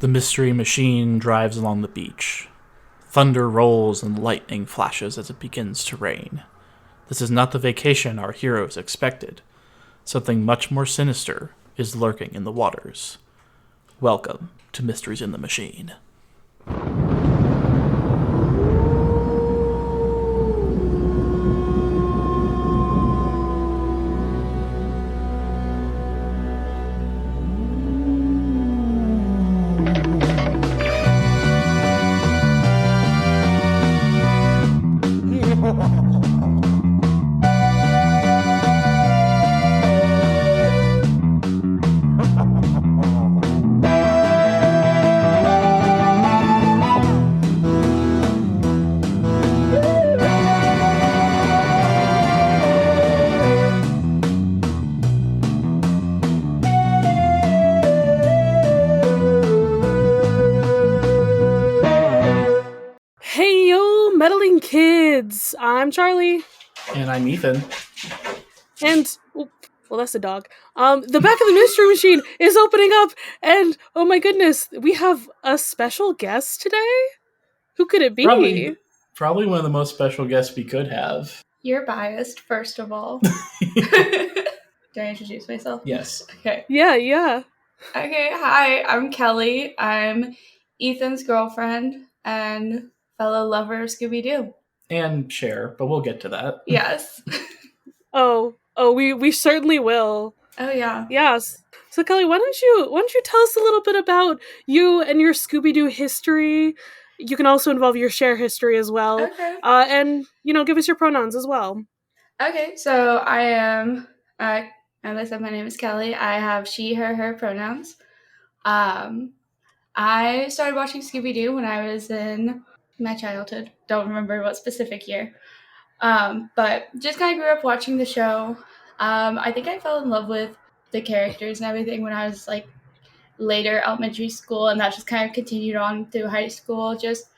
The mystery machine drives along the beach. Thunder rolls and lightning flashes as it begins to rain. This is not the vacation our heroes expected. Something much more sinister is lurking in the waters. Welcome to Mysteries in the Machine. Hey yo, meddling kids! I'm Charlie, And I'm Ethan. and well, that's a dog. The back of the mystery machine is opening up, and oh my goodness, we have a special guest today. Who could it be? Probably one of the most special guests we could have. You're biased, first of all. Did I introduce myself? Yes. Okay. Yeah. Okay, hi, I'm Kelly. I'm Ethan's girlfriend and fellow lover of Scooby-Doo. And Cher, but we'll get to that. Yes. Oh, we certainly will. Oh, yeah. Yes. So Kelly, why don't you tell us a little bit about you and your Scooby-Doo history? You can also involve your Cher history as well. Okay. And give us your pronouns as well. Okay, so I am, as I said, my name is Kelly. I have she, her pronouns. I started watching Scooby-Doo when I was in my childhood. Don't remember what specific year. But just kind of grew up watching the show. I think I fell in love with the characters and everything when I was like later elementary school, and that just kind of continued on through high school. Just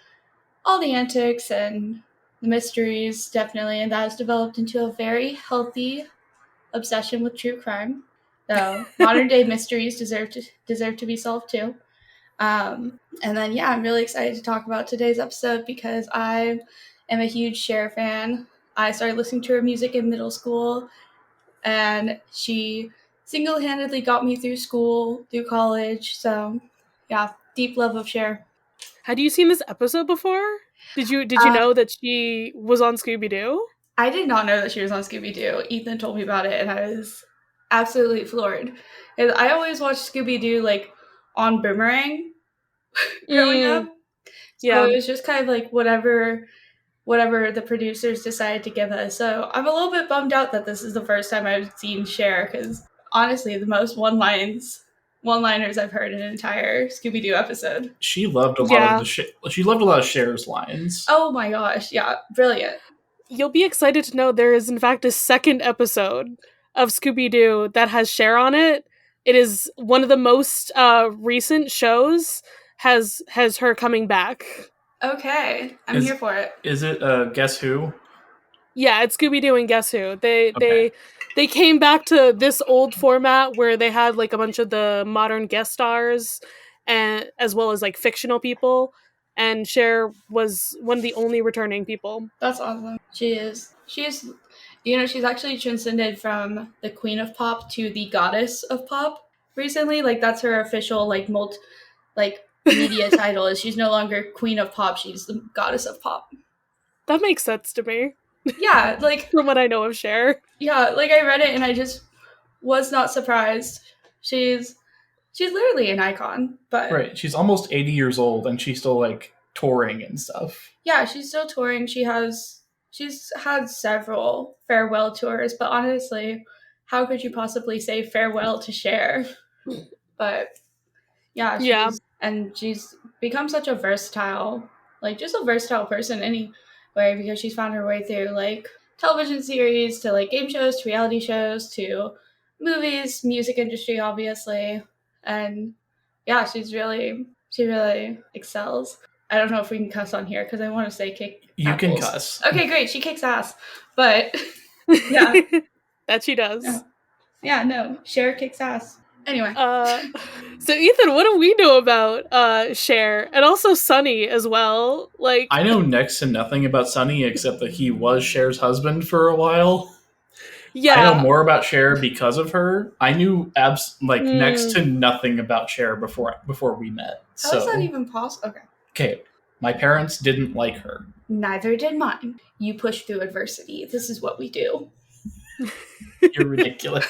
all the antics and the mysteries, definitely, and that has developed into a very healthy obsession with true crime. So modern day mysteries deserve to be solved too. And then yeah, I'm really excited to talk about today's episode because I am a huge Cher fan. I started listening to her music in middle school, and she single-handedly got me through school, through college. So yeah, deep love of Cher. Had you seen this episode before? Did you know that she was on Scooby-Doo? I did not know that she was on Scooby-Doo. Ethan told me about it, and I was absolutely floored. And I always watched Scooby-Doo like on Boomerang growing up. Yeah. So it was just kind of like whatever the producers decided to give us. So I'm a little bit bummed out that this is the first time I've seen Cher, because honestly, the most one-liners I've heard in an entire Scooby-Doo episode. She loved a lot of Cher's lines. Oh my gosh, yeah, brilliant. You'll be excited to know there is in fact a second episode of Scooby-Doo that has Cher on it. It is one of the most recent shows has her coming back. Okay, I'm here for it. Is it Guess Who? Yeah, it's Scooby-Doo and Guess Who. They came back to this old format where they had like a bunch of the modern guest stars, and as well as like fictional people. And Cher was one of the only returning people. That's awesome. She is. She's actually transcended from the Queen of Pop to the Goddess of Pop recently. Like that's her official media title. Is she's no longer Queen of Pop. She's the Goddess of Pop. That makes sense to me. Yeah, like from what I know of Cher. Yeah, like I read it and I just was not surprised. She's literally an icon, but right. She's almost 80 years old and she's still like touring and stuff. Yeah, she's still touring. She's had several farewell tours, but honestly, how could you possibly say farewell to Cher? But yeah, she's become such a versatile person anyway, because she's found her way through like television series to like game shows to reality shows to movies, music industry, obviously, and yeah, she really excels. I don't know if we can cuss on here because I want to say kick. You apples. Can cuss. Okay, great. She kicks ass, but yeah, that she does. Yeah, no, Cher kicks ass. Anyway. So Ethan, what do we know about Cher and also Sonny as well? Like, I know next to nothing about Sonny except that he was Cher's husband for a while. yeah, I know more about Cher because of her. I knew next to nothing about Cher before we met. How is that even possible? Okay, my parents didn't like her. Neither did mine. You push through adversity. This is what we do. You're ridiculous.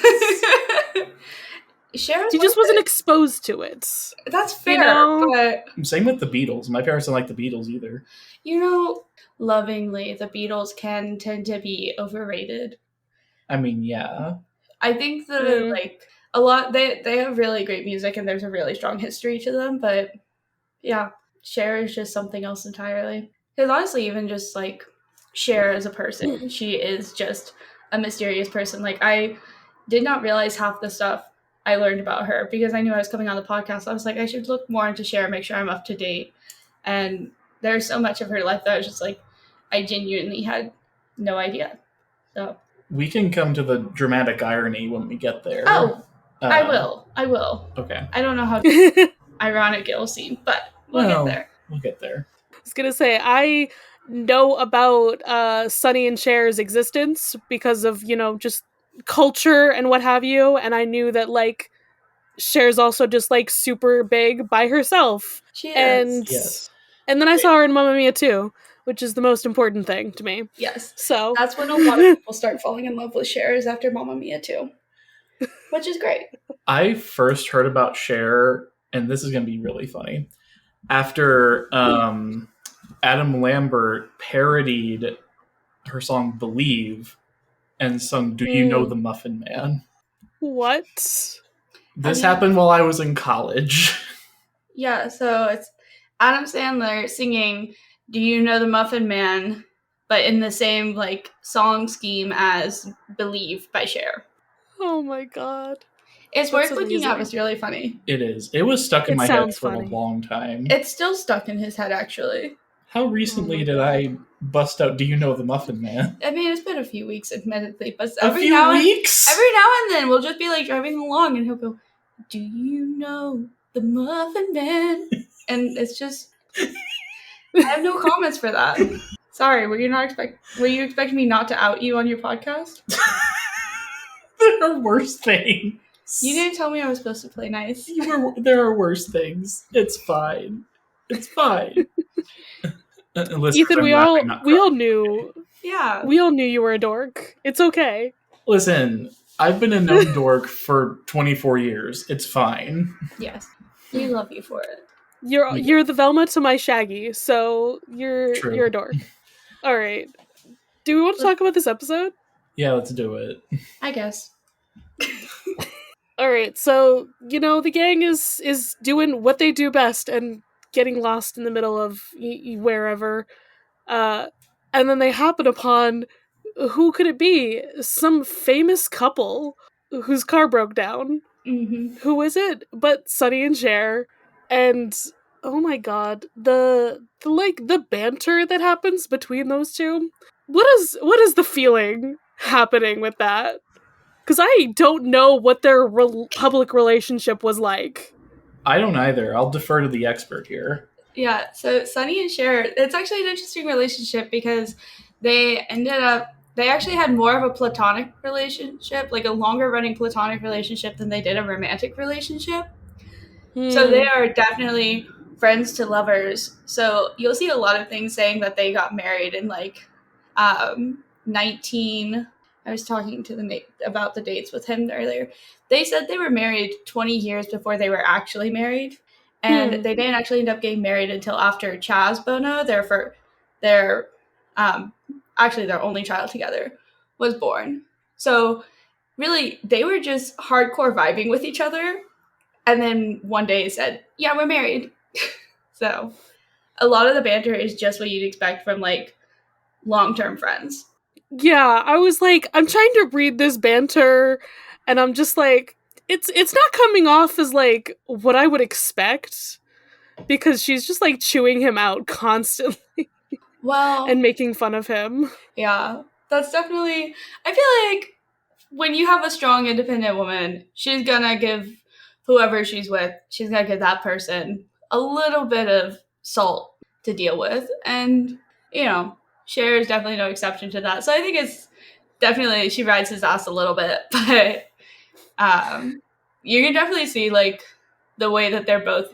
Cher she just wasn't exposed to it. That's fair, but same with the Beatles. My parents don't like the Beatles either. You know, lovingly, the Beatles can tend to be overrated. I mean, yeah. I think a lot they have really great music and there's a really strong history to them, but yeah, Cher is just something else entirely. Because honestly, even just like Cher as a person, she is just a mysterious person. Like, I did not realize half the stuff I learned about her because I knew I was coming on the podcast. I was like, I should look more into Cher, make sure I'm up to date. And there's so much of her life that I was just like, I genuinely had no idea. So we can come to the dramatic irony when we get there. Oh, I will. Okay. I don't know how ironic it'll seem, but we'll get there. We'll get there. I was gonna say, I know about Sonny and Cher's existence because of, just culture and what have you, and I knew that, like, Cher's also just, like, super big by herself. She is. And, yes. And then I saw her in Mamma Mia too, which is the most important thing to me. Yes. So that's when a lot of people start falling in love with Cher is after Mamma Mia too, which is great. I first heard about Cher, and this is going to be really funny, after Adam Lambert parodied her song Believe and sung Do You Know the Muffin Man? What? This happened while I was in college. Yeah, so it's Adam Sandler singing Do You Know the Muffin Man, but in the same, like, song scheme as Believe by Cher. Oh my god. It's worth looking up. It's really funny. It is. It was stuck in my head for a long time. It's still stuck in his head, actually. How recently did I bust out Do You Know the Muffin Man? I mean, it's been a few weeks, admittedly, but every now and then we'll just be, like, driving along and he'll go, Do you know the Muffin Man? And it's just... I have no comments for that. Sorry, were you expecting me not to out you on your podcast? There are worse things. You didn't tell me I was supposed to play nice. There are worse things. It's fine. It's fine. Ethan, we all knew. Yeah. We all knew you were a dork. It's okay. Listen, I've been a known dork for 24 years. It's fine. Yes. We love you for it. You're the Velma to my Shaggy, so you're a dork. All right. Do we want to talk about this episode? Yeah, let's do it. I guess. All right. So, the gang is doing what they do best and getting lost in the middle of wherever. And then they happen upon, who could it be? Some famous couple whose car broke down. Mm-hmm. Who is it? But Sonny and Cher. And oh my god, the banter that happens between those two. What is the feeling happening with that? Because I don't know what their public relationship was like. I don't either. I'll defer to the expert here. Yeah, so Sonny and Cher, it's actually an interesting relationship because they actually had more of a platonic relationship, like a longer running platonic relationship than they did a romantic relationship. So they are definitely friends to lovers. So you'll see a lot of things saying that they got married in like 19... I was talking to about the dates with him earlier. They said they were married 20 years before they were actually married. And they didn't actually end up getting married until after Chaz Bono, their only child together, was born. So really, they were just hardcore vibing with each other. And then one day said, yeah, we're married. So a lot of the banter is just what you'd expect from, like, long-term friends. Yeah, I was like, I'm trying to read this banter, and I'm just like, it's not coming off as, like, what I would expect, because she's just, like, chewing him out constantly. Well... and making fun of him. Yeah, that's definitely... I feel like when you have a strong, independent woman, she's gonna give whoever she's with, she's got to give that person a little bit of salt to deal with. And, Cher is definitely no exception to that. So I think it's definitely, she rides his ass a little bit, but you can definitely see, like, the way that they're both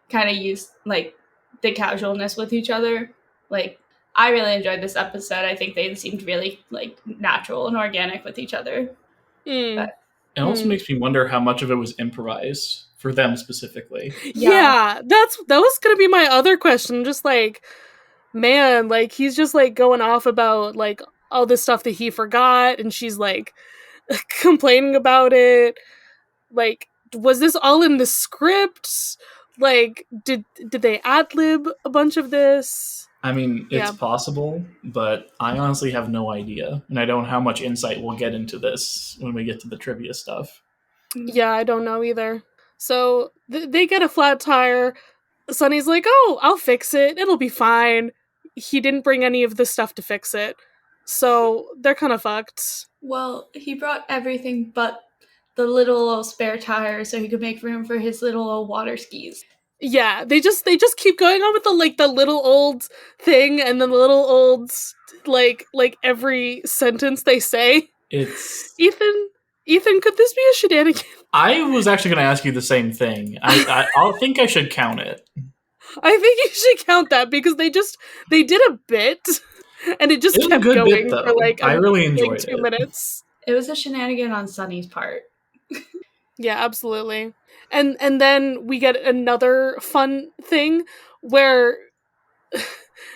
kind of use, like, the casualness with each other. Like, I really enjoyed this episode. I think they seemed really, like, natural and organic with each other. But it also makes me wonder how much of it was improvised for them specifically. Yeah, that was gonna be my other question. Just like, man, like he's just like going off about like all this stuff that he forgot, and she's like complaining about it. Like, was this all in the script? Like, did they ad-lib a bunch of this? I mean, it's possible, but I honestly have no idea. And I don't know how much insight we'll get into this when we get to the trivia stuff. Yeah, I don't know either. So they get a flat tire. Sonny's like, oh, I'll fix it. It'll be fine. He didn't bring any of the stuff to fix it. So they're kind of fucked. Well, he brought everything but the little spare tire so he could make room for his little water skis. Yeah, they just keep going on with the little old thing and then the little old like every sentence they say. It's Ethan, could this be a shenanigan? I was actually going to ask you the same thing. I think I should count it. I think you should count that because they did a bit and it just kept going bit, for like I really enjoyed like 2 minutes. It was a shenanigan on Sonny's part. Yeah, absolutely. And then we get another fun thing where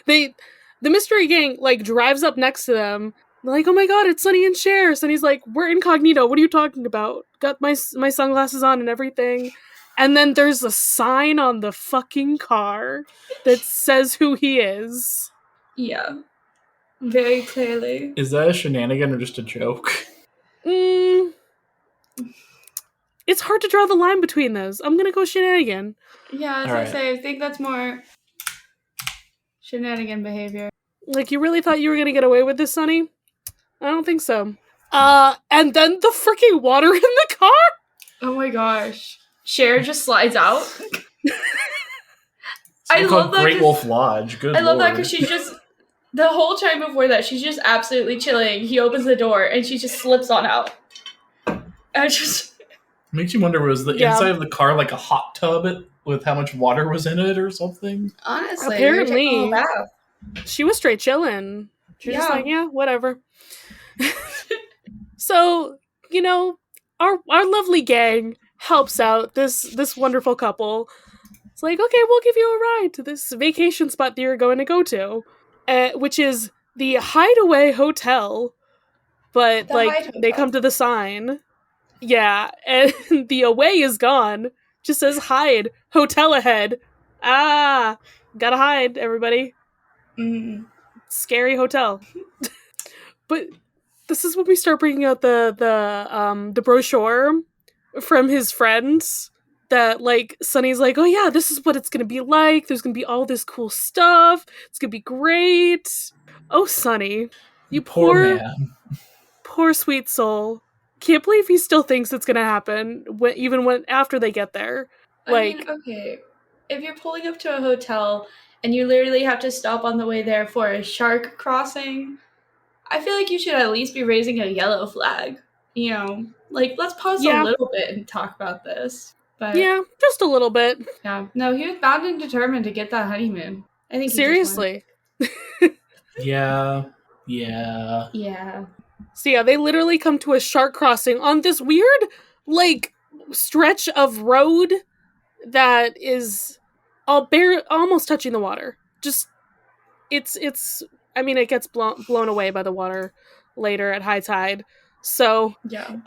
the mystery gang like drives up next to them. They're like, oh my god, it's Sonny and Cher. And he's like, we're incognito. What are you talking about? Got my sunglasses on and everything. And then there's a sign on the fucking car that says who he is. Yeah. Very clearly. Is that a shenanigan or just a joke? It's hard to draw the line between those. I'm gonna go shenanigan. Yeah, as I say, I think that's more shenanigan behavior. Like, you really thought you were gonna get away with this, Sonny? I don't think so. And then the freaking water in the car? Oh my gosh. Cher just slides out. I love that Great Wolf Lodge. Good I love Lord. that because she's just, the whole time before that, she's just absolutely chilling. He opens the door and she just slips on out. And just... Makes you wonder, was the inside of the car like a hot tub with how much water was in it or something? Honestly. Apparently. She was straight chilling. She was just like, yeah, whatever. So, our lovely gang helps out this wonderful couple. It's like, okay, we'll give you a ride to this vacation spot that you're going to go to, which is the Hideaway Hotel. But they come to the sign. Yeah, and the away is gone. Just says hide. Hotel ahead. Ah, gotta hide, everybody. Scary hotel. But this is when we start bringing out the brochure from his friends that like Sonny's like, oh yeah, this is what it's gonna be like. There's gonna be all this cool stuff. It's gonna be great. Oh, Sonny, you poor man. Poor sweet soul. Can't believe he still thinks it's gonna happen even after they get there. Like, I mean, okay, if you're pulling up to a hotel and you literally have to stop on the way there for a shark crossing, I feel like you should at least be raising a yellow flag. Like, let's pause a little bit and talk about this. But yeah, just a little bit. Yeah, no, he was bound and determined to get that honeymoon. I think seriously. Yeah. So yeah, they literally come to a shark crossing on this weird, like, stretch of road that is almost touching the water. Just, it's. I mean, it gets blown away by the water later at high tide. So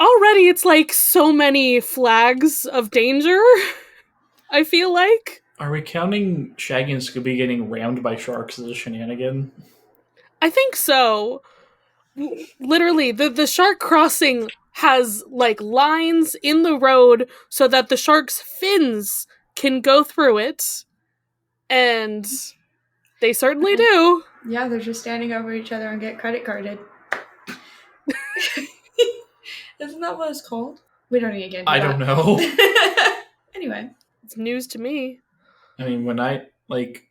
already it's like so many flags of danger. I feel like. Are we counting Shaggy and Scooby getting rammed by sharks as a shenanigan? I think so. Literally, the shark crossing has like lines in the road so that the shark's fins can go through it, and they certainly do. Yeah, they're just standing over each other and get credit carded. Isn't that what it's called? We don't need to get into I don't know. Anyway. It's news to me. I mean, when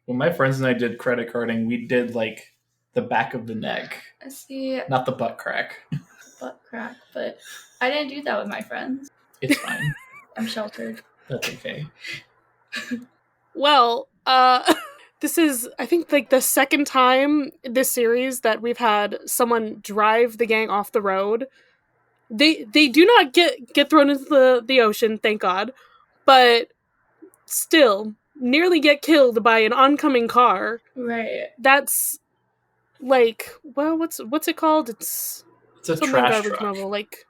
my friends and I did credit carding, we did like the back of the neck. I see. Not the butt crack. Butt crack, but I didn't do that with my friends. It's fine. I'm sheltered. That's okay. Well, this is, I think, like the second time this series that we've had someone drive the gang off the road. They do not get thrown into the ocean, thank God, but still nearly get killed by an oncoming car. Right. That's like, well, what's it called? It's a trash truck. Removal. Like,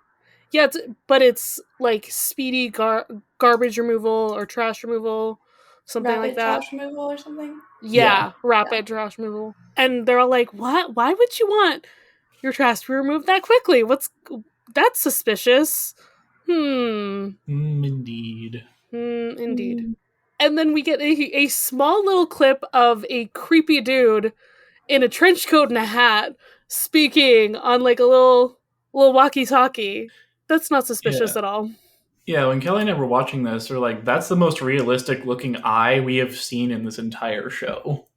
yeah, it's like speedy garbage removal or trash removal, something rapid like that. Trash removal or something. Yeah, rapid trash removal. And they're all like, "What? Why would you want your trash to be removed that quickly? That's suspicious." Indeed. Indeed. And then we get a small little clip of a creepy dude in a trench coat and a hat speaking on like a little walkie-talkie. That's not suspicious at all. Yeah, when Kelly and I were watching this, we're like, that's the most realistic looking eye we have seen in this entire show.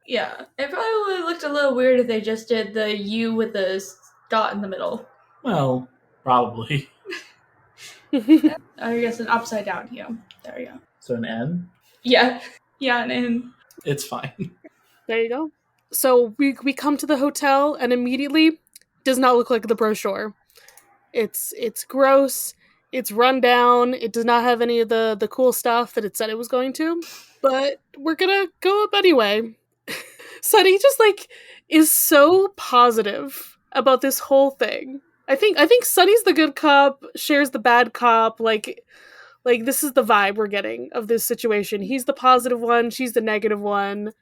Yeah, it probably looked a little weird if they just did the U with the dot in the middle. Well, probably. I guess an upside down U. There we go. So an N? Yeah. Yeah, an N. It's fine. There you go. So we come to the hotel and immediately does not look like the brochure. It's gross. It's run down. It does not have any of the cool stuff that it said it was going to. But we're gonna go up anyway. Sonny just like is so positive about this whole thing. I think Sonny's the good cop, Cher's the bad cop. Like this is the vibe we're getting of this situation. He's the positive one, she's the negative one.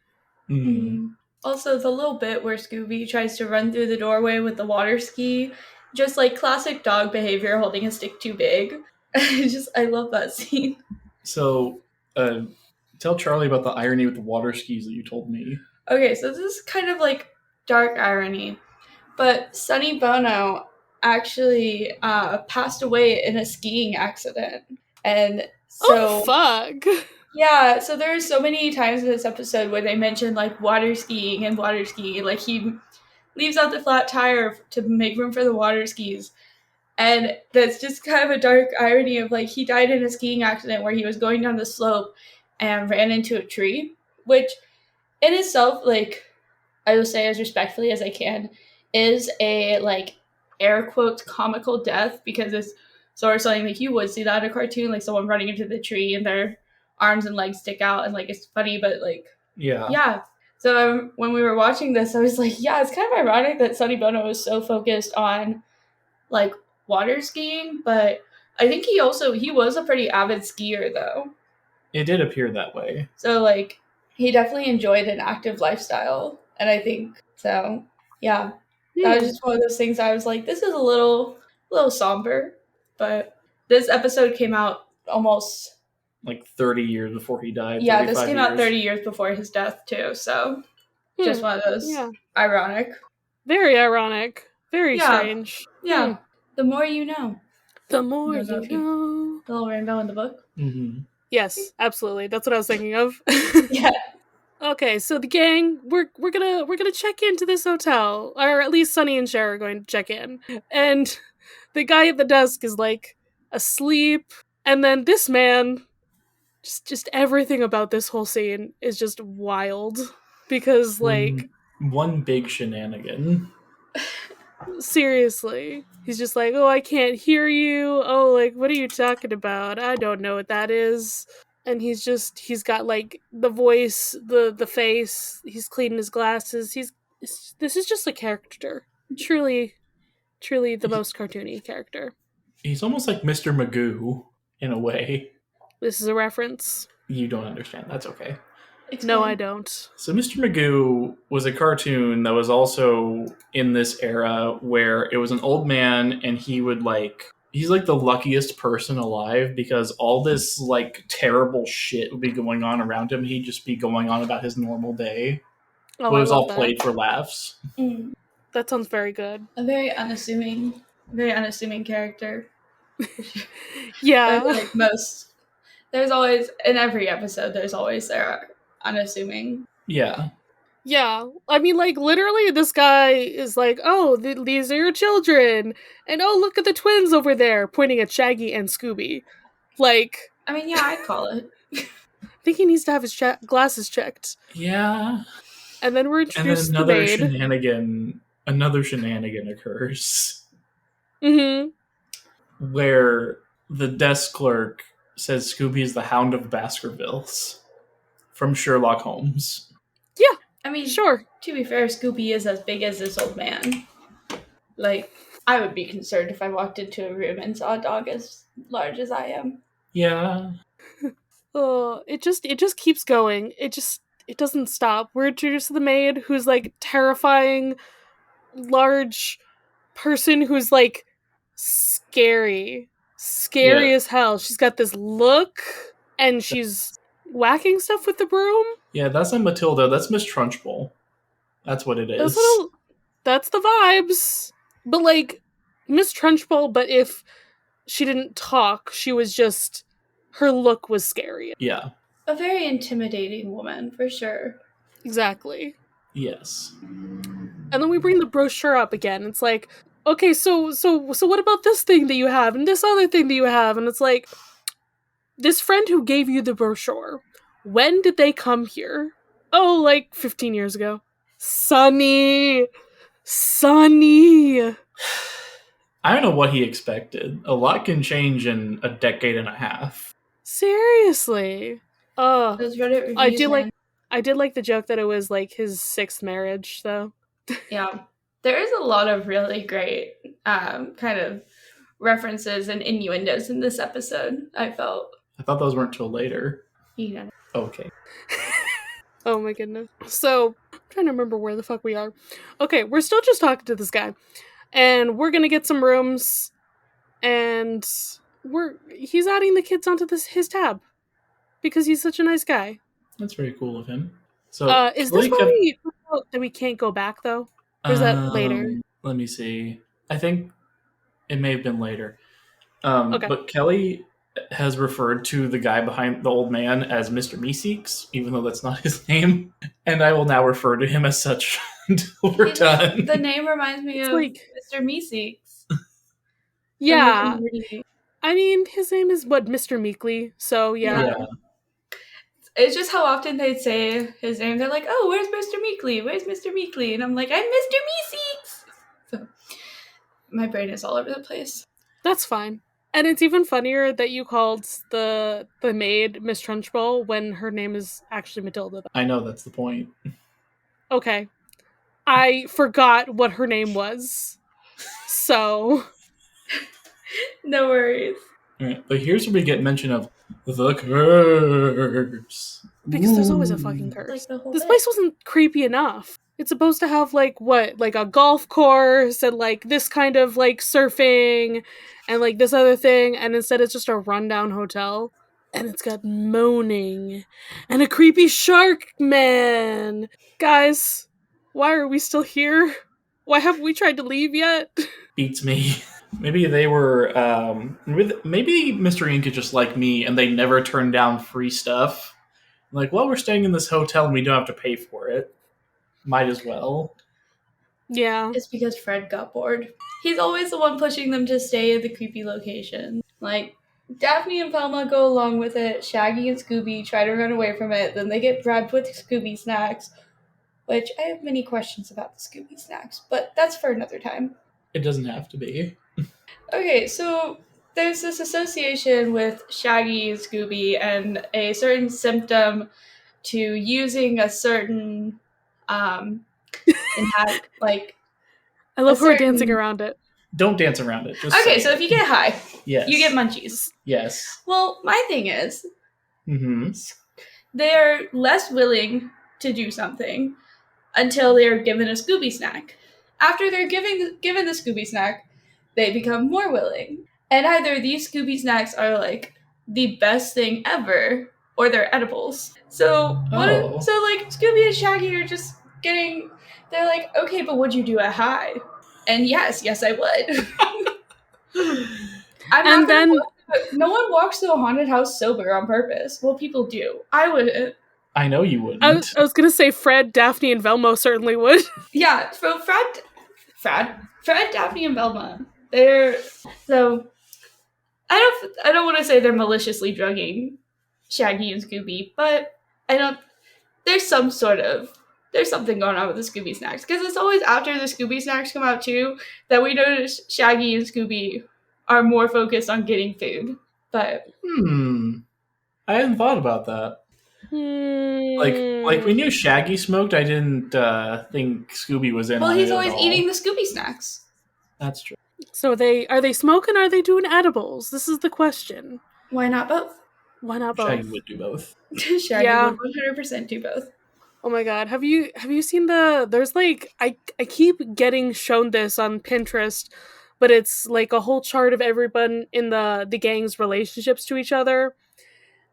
Also, the little bit where Scooby tries to run through the doorway with the water ski, just like classic dog behavior, holding a stick too big. I love that scene. So, tell Charlie about the irony with the water skis that you told me. Okay, so this is kind of like dark irony, but Sonny Bono actually passed away in a skiing accident. And so... Oh, fuck! Yeah, so there are so many times in this episode where they mention, like, water skiing, and, like, he leaves out the flat tire to make room for the water skis. And that's just kind of a dark irony of, like, he died in a skiing accident where he was going down the slope and ran into a tree, which in itself, like, I will say as respectfully as I can, is a, like, air quotes comical death, because it's sort of something like you would see that in a cartoon, like someone running into the tree and their arms and legs stick out, and like it's funny, but like yeah. So when we were watching this, I was like, yeah, it's kind of ironic that Sonny Bono was so focused on like water skiing, but I think he was a pretty avid skier though. It did appear that way. So like he definitely enjoyed an active lifestyle, and I think so. Yeah, that was just one of those things. I was like, this is a little somber, but this episode came out almost like 30 years before he died. Yeah, this came out 30 years before his death too, so just one of those ironic. Very ironic. Very strange. Yeah. The more you know. The more you know. The little rainbow in the book. Mm-hmm. Yes, absolutely. That's what I was thinking of. Yeah. Okay, so the gang, we're gonna check into this hotel, or at least Sonny and Cher are going to check in, and the guy at the desk is like asleep, and then this man, just everything about this whole scene is just wild, because like one big shenanigan. Seriously, he's just like, oh, I can't hear you. Oh, like, what are you talking about? I don't know what that is. And he's got like the voice, the face. He's cleaning his glasses. This is just a character. Truly the most cartoony character. He's almost like Mr. Magoo in a way. This is a reference. You don't understand. That's okay. No, I don't. So Mr. Magoo was a cartoon that was also in this era where it was an old man, and he's like the luckiest person alive, because all this like terrible shit would be going on around him. He'd just be going on about his normal day. Oh, it was all played for laughs. Mm. That sounds very good. A very unassuming character. Yeah. Like most There's always, in every episode, there's always their unassuming. Yeah. Yeah. I mean, like, literally, this guy is like, oh, these are your children. And oh, look at the twins over there, pointing at Shaggy and Scooby. Like, I mean, yeah, I'd call it. I think he needs to have his glasses checked. Yeah. And then we're introduced to the maid. Another shenanigan occurs. Mm-hmm. Where the desk clerk says Scooby is the Hound of Baskervilles from Sherlock Holmes. Yeah. I mean, sure. To be fair, Scooby is as big as this old man. Like, I would be concerned if I walked into a room and saw a dog as large as I am. Yeah. It just keeps going. It doesn't stop. We're introduced to the maid, who's like terrifying, large person who's like scary as hell. She's got this look, and she's whacking stuff with the broom. Yeah, that's not Matilda. That's Miss Trunchbull. That's what it is. That's the vibes. But like Miss Trunchbull, but if she didn't talk, she was just, her look was scary. Yeah. A very intimidating woman, for sure. Exactly. Yes. And then we bring the brochure up again. It's like, okay, so what about this thing that you have and this other thing that you have? And it's like, this friend who gave you the brochure, when did they come here? Oh, like 15 years ago. Sonny! I don't know what he expected. A lot can change in a decade and a half. Seriously. Those Reddit reviews, I did like the joke that it was like his 6th marriage, though. Yeah. There is a lot of really great kind of references and innuendos in this episode, I felt. I thought those weren't till later. Yeah. Okay. Oh my goodness. So, I'm trying to remember where the fuck we are. Okay, we're still just talking to this guy. And we're gonna get some rooms. And he's adding the kids onto his tab. Because he's such a nice guy. That's very cool of him. So, is this where we can't go back, though? Or is that later? Let me see. I think it may have been later. Okay. But Kelly has referred to the guy behind the old man as Mr. Meeseeks, even though that's not his name. And I will now refer to him as such until we're done. The name reminds me of like, Mr. Meeseeks. Yeah. I mean, his name is Mr. Meekly, so yeah. It's just how often they'd say his name. They're like, oh, where's Mr. Meekly? Where's Mr. Meekly? And I'm like, I'm Mr. Meeseeks! So my brain is all over the place. That's fine. And it's even funnier that you called the maid Miss Trunchbull when her name is actually Matilda. I know, that's the point. Okay. I forgot what her name was. So. No worries. Alright, but here's where we get mention of the curse. Because there's always a fucking curse. Like this place wasn't creepy enough. It's supposed to have, like, what? Like, a golf course and, like, this kind of, like, surfing and, like, this other thing. And instead it's just a rundown hotel. And it's got moaning and a creepy shark man. Guys, why are we still here? Why haven't we tried to leave yet? Beats me. Maybe they were, maybe Mr. Ink is just like me and they never turn down free stuff. Like, well, we're staying in this hotel and we don't have to pay for it. Might as well. Yeah. It's because Fred got bored. He's always the one pushing them to stay at the creepy location. Like, Daphne and Velma go along with it. Shaggy and Scooby try to run away from it. Then they get grabbed with Scooby snacks. Which, I have many questions about the Scooby snacks. But that's for another time. It doesn't have to be. Okay, so there's this association with Shaggy and Scooby and a certain symptom to using a certain like I love her dancing around it. Don't dance around it. Just okay, so if you get high, yes, you get munchies. Yes. Well, my thing is, they're less willing to do something until they're given a Scooby snack. After they're given the Scooby snack, they become more willing. And either these Scooby snacks are like the best thing ever, or they're edibles. So like Scooby and Shaggy are just getting. They're like, okay, but would you do a high? And yes, I would. No one walks to a haunted house sober on purpose. Well, people do. I wouldn't. I know you wouldn't. I was gonna say Fred, Daphne, and Velma certainly would. Yeah, so Fred, Daphne, and Velma. They're so. I don't want to say they're maliciously drugging Shaggy and Scooby, but I don't. There's something going on with the Scooby snacks, because it's always after the Scooby snacks come out too that we notice Shaggy and Scooby are more focused on getting food. But I hadn't thought about that. Like we knew Shaggy smoked. I didn't think Scooby was in. Well, on he's it always at all. eating the Scooby snacks. That's true. So are they smoking or are they doing edibles? This is the question. Why not both? Why not both? Shaggy would do both. Shaggy would 100% do both. Oh my god, have you seen there's like I keep getting shown this on Pinterest, but it's like a whole chart of everyone in the gang's relationships to each other.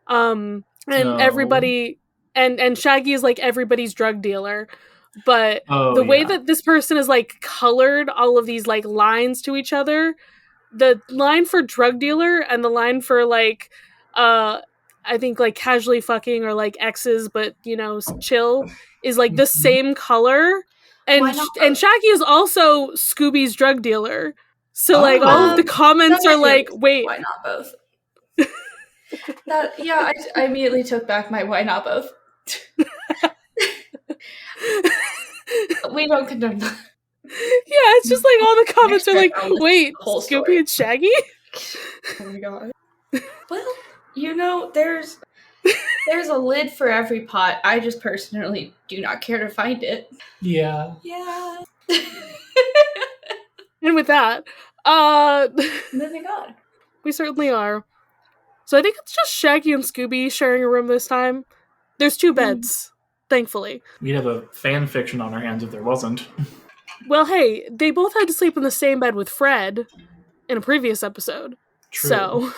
And everybody and Shaggy is like everybody's drug dealer. But the way that this person is like colored all of these like lines to each other, the line for drug dealer and the line for like I think like casually fucking or like exes but chill is like the same color. And Shaggy is also Scooby's drug dealer. So like all of the comments are like, wait, why not both? I immediately took back my why not both. We don't condone that. Yeah, it's just like all the comments are like, wait, Scooby and Shaggy? Oh my god. Well, there's a lid for every pot. I just personally do not care to find it. Yeah. Yeah. And with that, moving on. We certainly are. So I think it's just Shaggy and Scooby sharing a room this time. There's 2 beds, thankfully. We'd have a fan fiction on our hands if there wasn't. Well, hey, they both had to sleep in the same bed with Fred in a previous episode. True. So.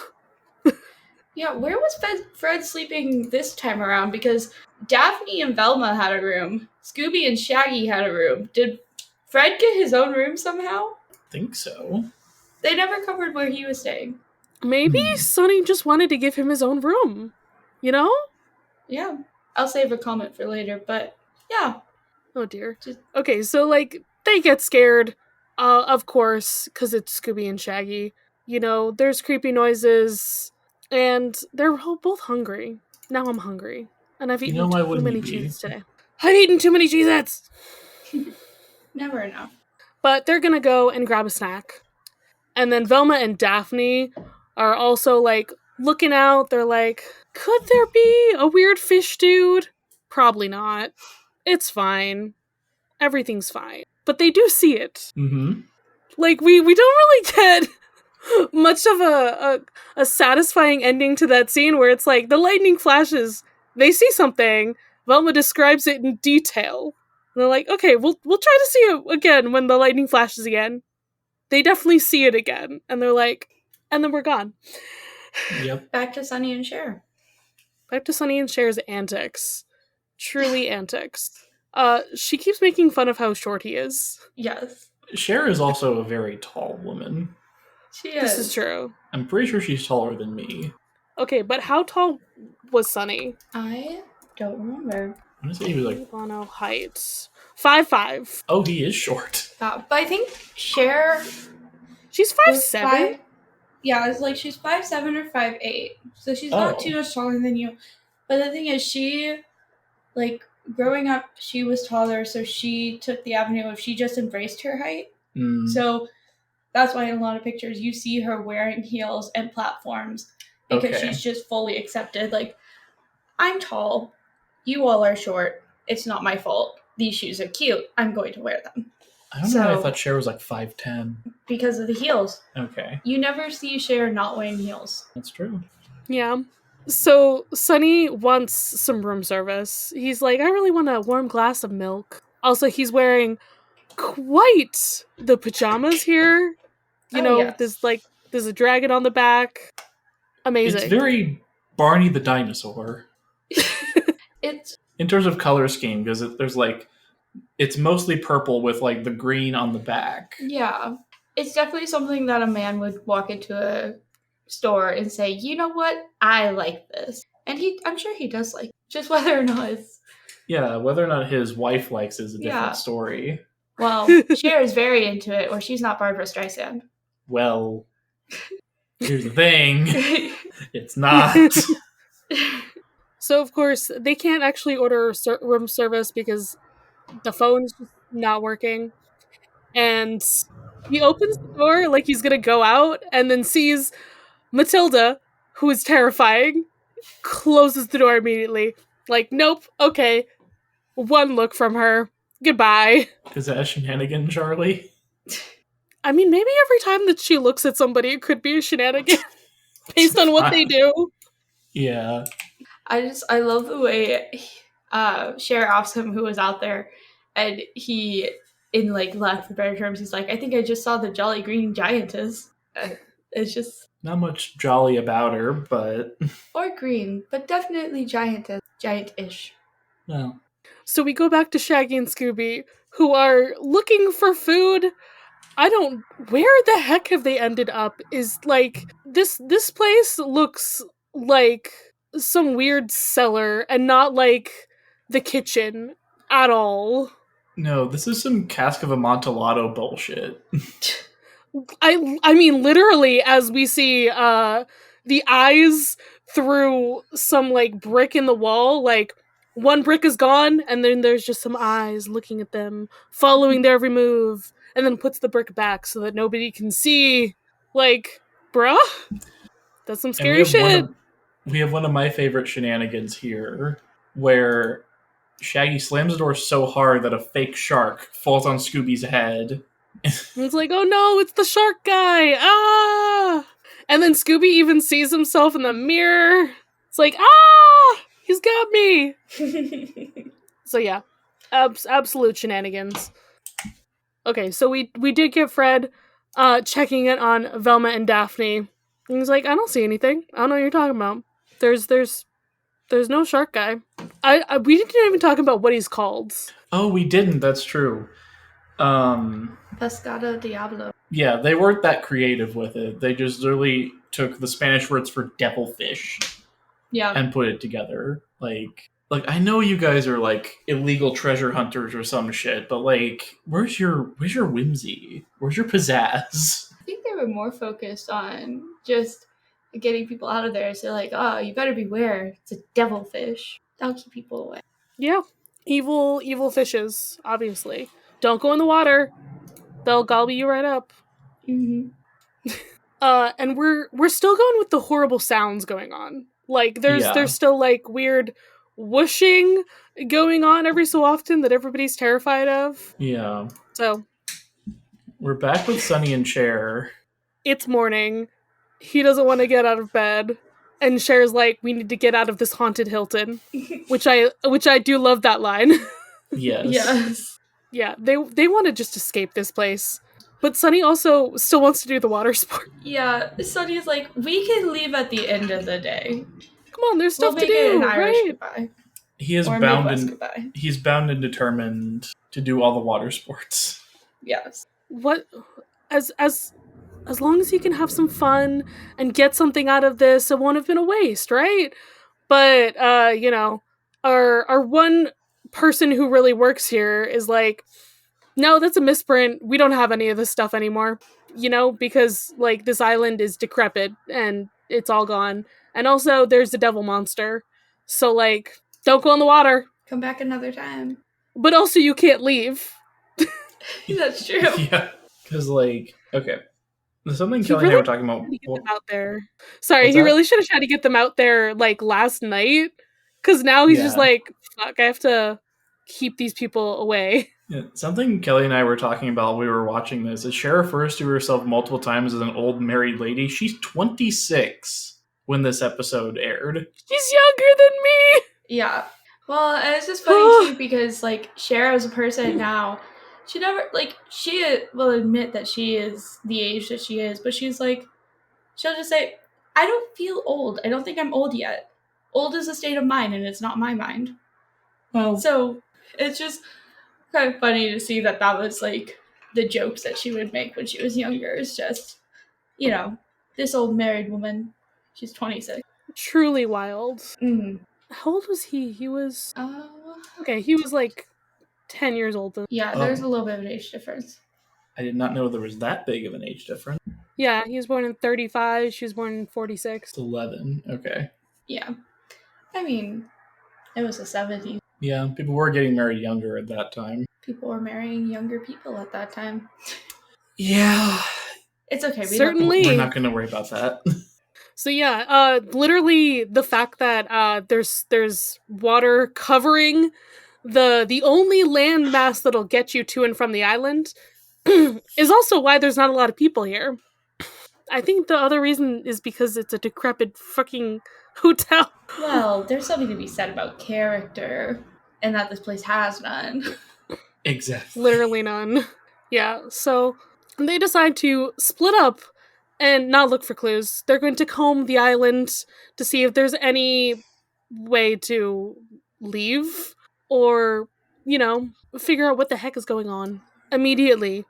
Yeah, where was Fred sleeping this time around? Because Daphne and Velma had a room. Scooby and Shaggy had a room. Did Fred get his own room somehow? I think so. They never covered where he was staying. Maybe Sonny just wanted to give him his own room. You know? Yeah. I'll save a comment for later, but yeah. Oh dear. Okay, so like, they get scared, of course, because it's Scooby and Shaggy. There's creepy noises, and they're both hungry. Now I'm hungry. And I've eaten too many Cheez-Its today. I've eaten too many Cheez-Its! Never enough. But they're gonna go and grab a snack. And then Velma and Daphne are also, like, looking out. They're like, could there be a weird fish dude? Probably not. It's fine. Everything's fine. But they do see it. Mm-hmm. Like, we don't really get much of a satisfying ending to that scene where it's like, the lightning flashes, they see something, Velma describes it in detail. And they're like, okay, we'll try to see it again when the lightning flashes again. They definitely see it again. And they're like, and then we're gone. Yep. Back to Sonny and Cher. Back to Sonny and Cher's antics. Truly antics. She keeps making fun of how short he is. Yes. Cher is also a very tall woman. She is. This is true. I'm pretty sure she's taller than me. Okay, but how tall was Sonny? I don't remember. I want to say he was like... Bono height. 5'5". Oh, he is short. But I think Cher... She's 5'7". Yeah, it's like she's 5'7" or 5'8". So she's not too much taller than you. But the thing is, she, like, growing up, she was taller, so she took the avenue of she just embraced her height. So that's why in a lot of pictures you see her wearing heels and platforms, because she's just fully accepted. Like, I'm tall. You all are short. It's not my fault. These shoes are cute. I'm going to wear them. I don't know. I thought Cher was like 5'10". Because of the heels. Okay. You never see Cher not wearing heels. That's true. Yeah. So Sonny wants some room service. He's like, I really want a warm glass of milk. Also, he's wearing quite the pajamas here. There's a dragon on the back. Amazing. It's very Barney the Dinosaur. It's in terms of color scheme, because there's like, it's mostly purple with like the green on the back. Yeah. It's definitely something that a man would walk into store and say, you know what, I like this. And I'm sure he does like it. Just whether or not it's... Yeah, whether or not his wife likes is a different Yeah. story. Well, Cher is very into it, or she's not Barbara Streisand. Well, here's the thing. It's not. So, of course, they can't actually order room service because the phone's just not working. And he opens the door like he's gonna go out and then sees Matilda, who is terrifying, closes the door immediately. Like, nope, okay. One look from her. Goodbye. Is that a shenanigan, Charlie? I mean, maybe every time that she looks at somebody, it could be a shenanigan based on what they do. Yeah. I love the way Cher asks him who was out there, and he, in like lack of better terms, he's like, I think I just saw the Jolly Green Giantess. It's just not much jolly about her, but or green, but definitely giant-ish. Well. So we go back to Shaggy and Scooby, who are looking for food. Where the heck have they ended up? Is like this place looks like some weird cellar and not like the kitchen at all. No, this is some Cask of Amontillado bullshit. I mean, literally, as we see the eyes through some like brick in the wall, like one brick is gone, and then there's just some eyes looking at them, following their every move, and then puts the brick back so that nobody can see. Like, bruh, that's some scary shit. We have one of my favorite shenanigans here, where Shaggy slams the door so hard that a fake shark falls on Scooby's head. It's like, oh no, it's the shark guy! Ah! And then Scooby even sees himself in the mirror. It's like, ah! He's got me! So yeah, absolute shenanigans. Okay, so we did get Fred checking it on Velma and Daphne. And he's like, I don't see anything. I don't know what you're talking about. There's no shark guy. We didn't even talk about what he's called. Oh, we didn't. That's true. Pescado Diablo. Yeah, they weren't that creative with it. They just literally took the Spanish words for devilfish, and put it together. Like I know you guys are like illegal treasure hunters or some shit, but like, where's your whimsy? Where's your pizzazz? I think they were more focused on just getting people out of there. So like, oh, you better beware. It's a devilfish. That'll keep people away. Yeah, evil fishes. Obviously, don't go in the water. They'll gobble you right up. Mm-hmm. And we're still going with the horrible sounds going on. Like there's still like weird whooshing going on every so often that everybody's terrified of. Yeah. So we're back with Sonny and Cher. It's morning. He doesn't want to get out of bed. And Cher's like, we need to get out of this haunted Hilton. which I do love that line. Yes. Yes. Yeah, they want to just escape this place. But Sonny also still wants to do the water sport. Yeah, Sonny's like, we can leave at the end of the day. Come on, there's stuff to do, it an Irish right? goodbye. He is he's bound and determined to do all the water sports. Yes. What as long as he can have some fun and get something out of this, it won't have been a waste, right? But our one person who really works here is like, no, that's a misprint. We don't have any of this stuff anymore. Because like this island is decrepit and it's all gone. And also there's a devil monster. So like, don't go in the water. Come back another time. But also you can't leave. That's true. Yeah. Because like, okay. There's something Kelly and I were talking about. Get them out there. Sorry, he really should have tried to get them out there like last night. Because now he's just like, fuck, I have to keep these people away. Yeah, something Kelly and I were talking about while we were watching this is Cher refers to herself multiple times as an old married lady. She's 26 when this episode aired. She's younger than me! Yeah. Well, and it's just funny too because like Cher as a person now, she never she will admit that she is the age that she is, but she's like, she'll just say, I don't feel old. I don't think I'm old yet. Old is a state of mind and it's not my mind. Well, so it's just kind of funny to see that was like the jokes that she would make when she was younger. It's just, this old married woman. She's 26. Truly wild. Mm. How old was he? He was Uh, okay. He was like 10 years old. yeah, there's a little bit of an age difference. I did not know there was that big of an age difference. Yeah, he was born in 35. She was born in 46. It's 11. Okay. Yeah. I mean, it was the 70s. Yeah, people were getting married younger at that time. People were marrying younger people at that time. Yeah. It's okay. Certainly. We're not going to worry about that. So yeah, literally the fact that there's water covering the only landmass that'll get you to and from the island is also why there's not a lot of people here. I think the other reason is because it's a decrepit fucking hotel. Well, there's something to be said about character, and that this place has none. Exactly. Literally none. Yeah, so they decide to split up and not look for clues. They're going to comb the island to see if there's any way to leave or, figure out what the heck is going on. Immediately,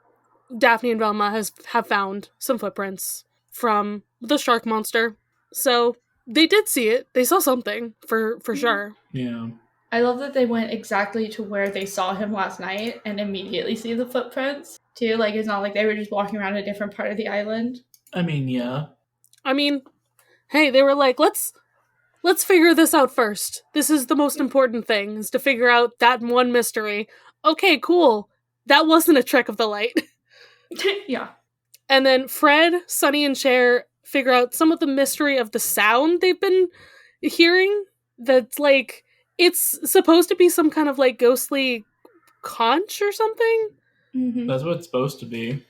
Daphne and Velma have found some footprints from the shark monster. So they did see it. They saw something for sure. Yeah. I love that they went exactly to where they saw him last night and immediately see the footprints too. Like, it's not like they were just walking around a different part of the island. I mean, yeah. I mean, hey, they were like, let's figure this out first. This is the most important thing, is to figure out that one mystery. Okay, cool. That wasn't a trick of the light. Yeah. And then Fred, Sonny, and Cher figure out some of the mystery of the sound they've been hearing. That's like, it's supposed to be some kind of like ghostly conch or something. Mm-hmm. That's what it's supposed to be.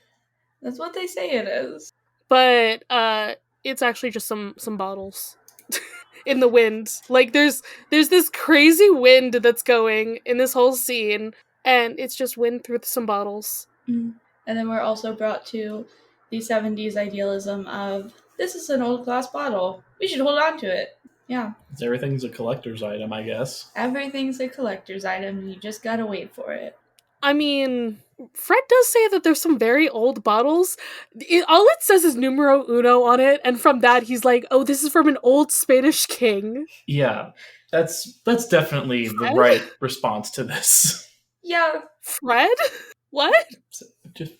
That's what they say it is. But it's actually just some bottles in the wind. Like there's this crazy wind that's going in this whole scene, and it's just wind through some bottles. Mm-hmm. And then we're also brought to the 70s idealism of, this is an old glass bottle. We should hold on to it. Yeah. Everything's a collector's item, I guess. Everything's a collector's item. You just gotta wait for it. I mean, Fred does say that there's some very old bottles. All it says is numero uno on it, and from that he's like, oh, this is from an old Spanish king. Yeah, that's definitely Fred? the right response to this. Yeah. Fred? What? Just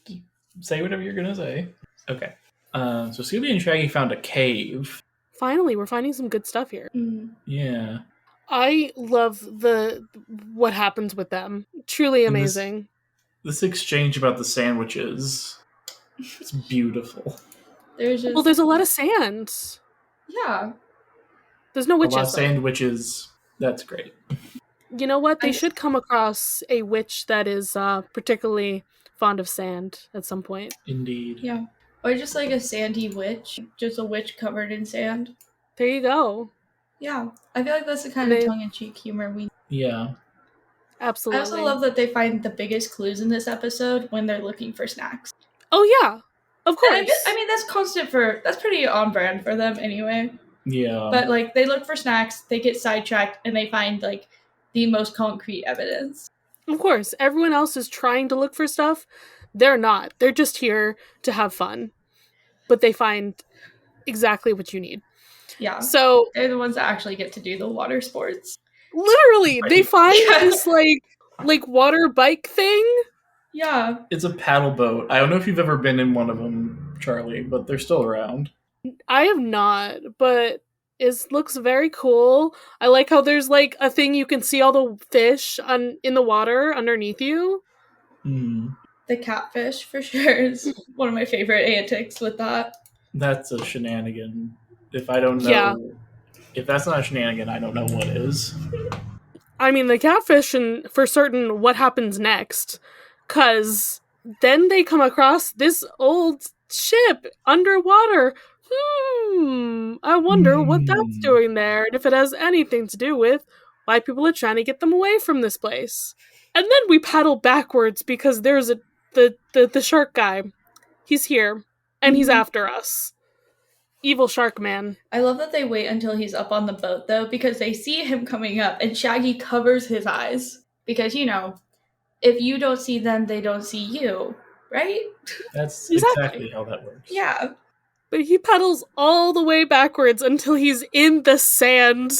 say whatever you're gonna say. Okay. So Scooby and Shaggy found a cave. Finally, we're finding some good stuff here. Mm. Yeah. I love what happens with them. Truly amazing. This exchange about the sandwiches, it's beautiful. There's a lot of sand. Yeah. There's no witches. A lot of sandwiches. That's great. You know what? They should come across a witch that is particularly fond of sand at some point. Indeed. Yeah. Or just like a sandy witch. Just a witch covered in sand. There you go. Yeah. I feel like that's the kind of tongue-in-cheek humor we... Yeah. Absolutely. I also love that they find the biggest clues in this episode when they're looking for snacks. Oh, yeah. Of course. I mean, that's constant that's pretty on brand for them anyway. Yeah. But, like, they look for snacks, they get sidetracked, and they find, like, the most concrete evidence. Of course. Everyone else is trying to look for stuff. They're not. They're just here to have fun. But they find exactly what you need. Yeah. So they're the ones that actually get to do the water sports. Literally, they find this like water bike thing. Yeah. It's a paddle boat. I don't know if you've ever been in one of them, Charlie, but they're still around. I have not, but it looks very cool. I like how there's like a thing you can see all the fish in the water underneath you. Mm. The catfish, for sure, is one of my favorite antics with that. That's a shenanigan. If I don't know, if that's not a shenanigan, I don't know what is. I mean, the catfish and for certain what happens next, because then they come across this old ship underwater. I wonder what that's doing there, and if it has anything to do with why people are trying to get them away from this place. And then we paddle backwards because there's the shark guy. He's here, and he's after us. Evil shark man. I love that they wait until he's up on the boat, though, because they see him coming up, and Shaggy covers his eyes. Because, if you don't see them, they don't see you, right? That's exactly how that works. Yeah. But he pedals all the way backwards until he's in the sand.